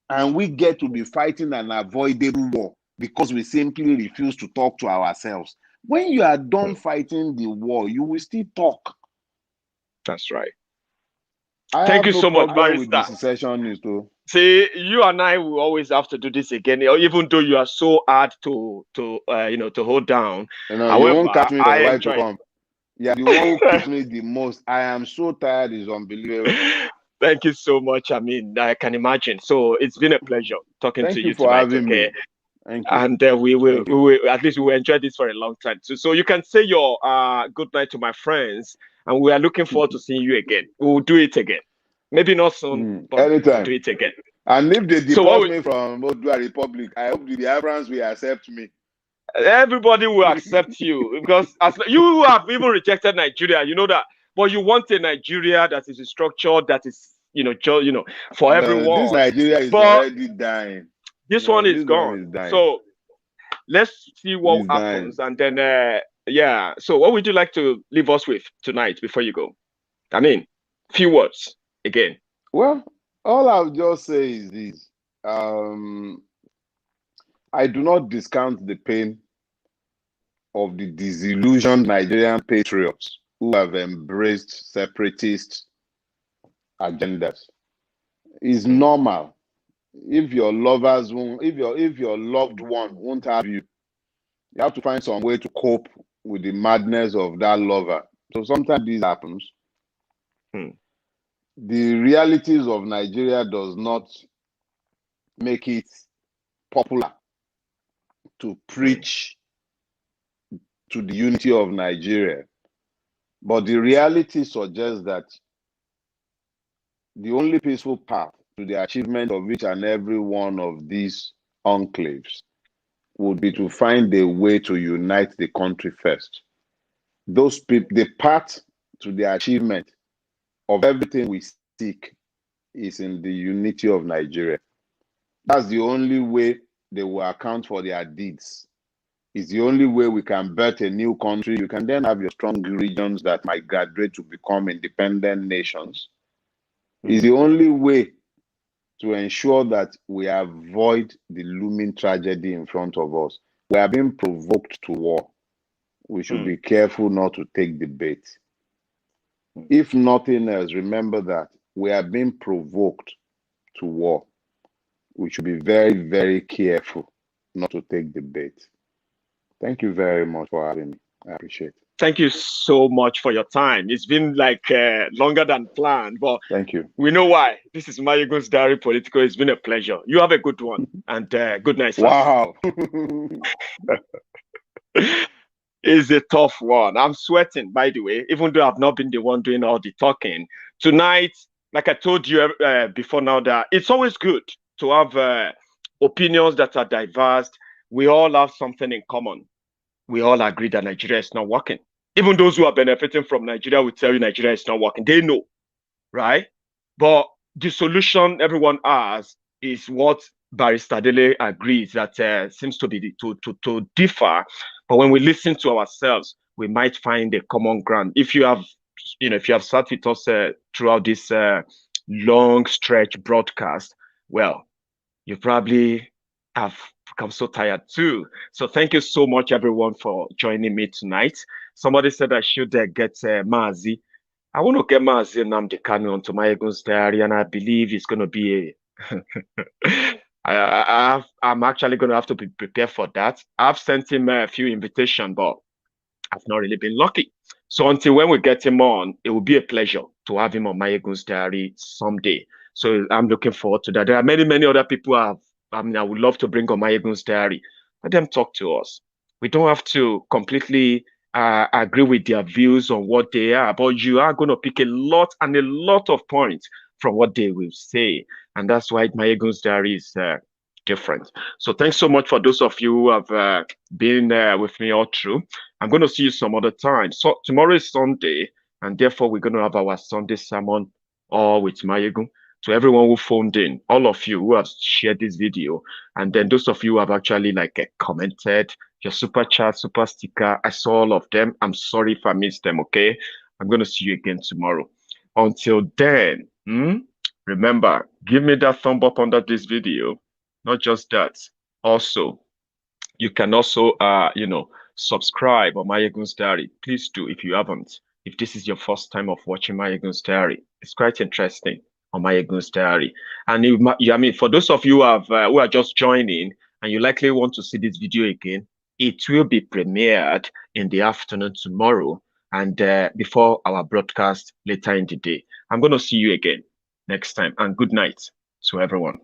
And we get to be fighting an avoidable war because we simply refuse to talk to ourselves. When you are done fighting the war, you will still talk. That's right. Thank you so much, Barrister. Secessionist, too. See, you and I will always have to do this again, even though you are so hard to hold down. However, you won't catch me the right to come. Yeah, the one who keeps me the most. I am so tired, is unbelievable. Thank you so much. I mean, I can imagine. So it's been a pleasure talking to you for tonight. Having me. Thank you. And we will at least we will enjoy this for a long time. So you can say your good night to my friends, and we are looking forward to seeing you again. We will do it again. Maybe not soon, but anytime. We'll do it again. And if they deport me from Odua Republic, I hope the Biafrans will accept me. Everybody will accept you, because as you have even rejected Nigeria, you know that. But you want a Nigeria that is structured, that is for everyone. This Nigeria is already dying. This one is gone. So let's see what happens, and then So what would you like to leave us with tonight before you go? I mean, few words again. Well, all I'll just say is this: I do not discount the pain of the disillusioned Nigerian patriots who have embraced separatist agendas. It's normal. If your lovers won't, if your loved one won't have you, you have to find some way to cope with the madness of that lover. So sometimes this happens. The realities of Nigeria does not make it popular to preach to the unity of Nigeria. But the reality suggests that the only peaceful path to the achievement of each and every one of these enclaves would be to find a way to unite the country first. Those people, the path to the achievement of everything we seek is in the unity of Nigeria. That's the only way they will account for their deeds. It's the only way we can birth a new country. You can then have your strong regions that might graduate to become independent nations. It's the only way to ensure that we avoid the looming tragedy in front of us. We are being provoked to war. We should be careful not to take the bait. If nothing else, remember that we are being provoked to war. We should be very, very careful not to take the bait. Thank you very much for having me. I appreciate it. Thank you so much for your time. It's been like longer than planned, but thank you. We know why. This is Maiyegun's Diary Politico. It's been a pleasure. You have a good one, and good night, sir. Wow. It's a tough one. I'm sweating, by the way, even though I've not been the one doing all the talking. Tonight, like I told you before now, that it's always good to have opinions that are diverse. We all have something in common. We all agree that Nigeria is not working. Even those who are benefiting from Nigeria will tell you Nigeria is not working. They know, right? But the solution everyone has is what Barrister Dele agrees that seems to be to differ. But when we listen to ourselves, we might find a common ground. If you have, if you have sat with us throughout this long stretch broadcast, well, you probably have become so tired too. So thank you so much, everyone, for joining me tonight. Somebody said I should get Mazi. I want to get Mazi Nnamdi Kanu onto Maiyegun's Diary, and I believe it's going to be I'm actually going to have to be prepared for that. I've sent him a few invitations, but I've not really been lucky. So until when we get him on, it will be a pleasure to have him on Maiyegun's Diary someday. So I'm looking forward to that. There are many, many other people I would love to bring on Maiyegun's Diary. Let them talk to us. We don't have to completely agree with their views on what they are, but you are going to pick a lot of points from what they will say. And that's why Maiyegun's diary is different. So thanks so much for those of you who have been with me all through. I'm going to see you some other time. So tomorrow is Sunday, and therefore we're going to have our Sunday sermon all with Maiyegun. To everyone who phoned in, all of you who have shared this video, and then those of you who have actually commented, your super chat, super sticker, I saw all of them. I'm sorry if I missed them, okay? I'm going to see you again tomorrow. Until then, remember, give me that thumb up under this video. Not just that, also, you can also, subscribe on Maiyegun's Diary. Please do if you haven't. If this is your first time of watching Maiyegun's Diary, it's quite interesting on Maiyegun's Diary. And for those of you who are just joining and you likely want to see this video again, it will be premiered in the afternoon tomorrow and before our broadcast later in the day. I'm going to see you again next time, and good night to everyone.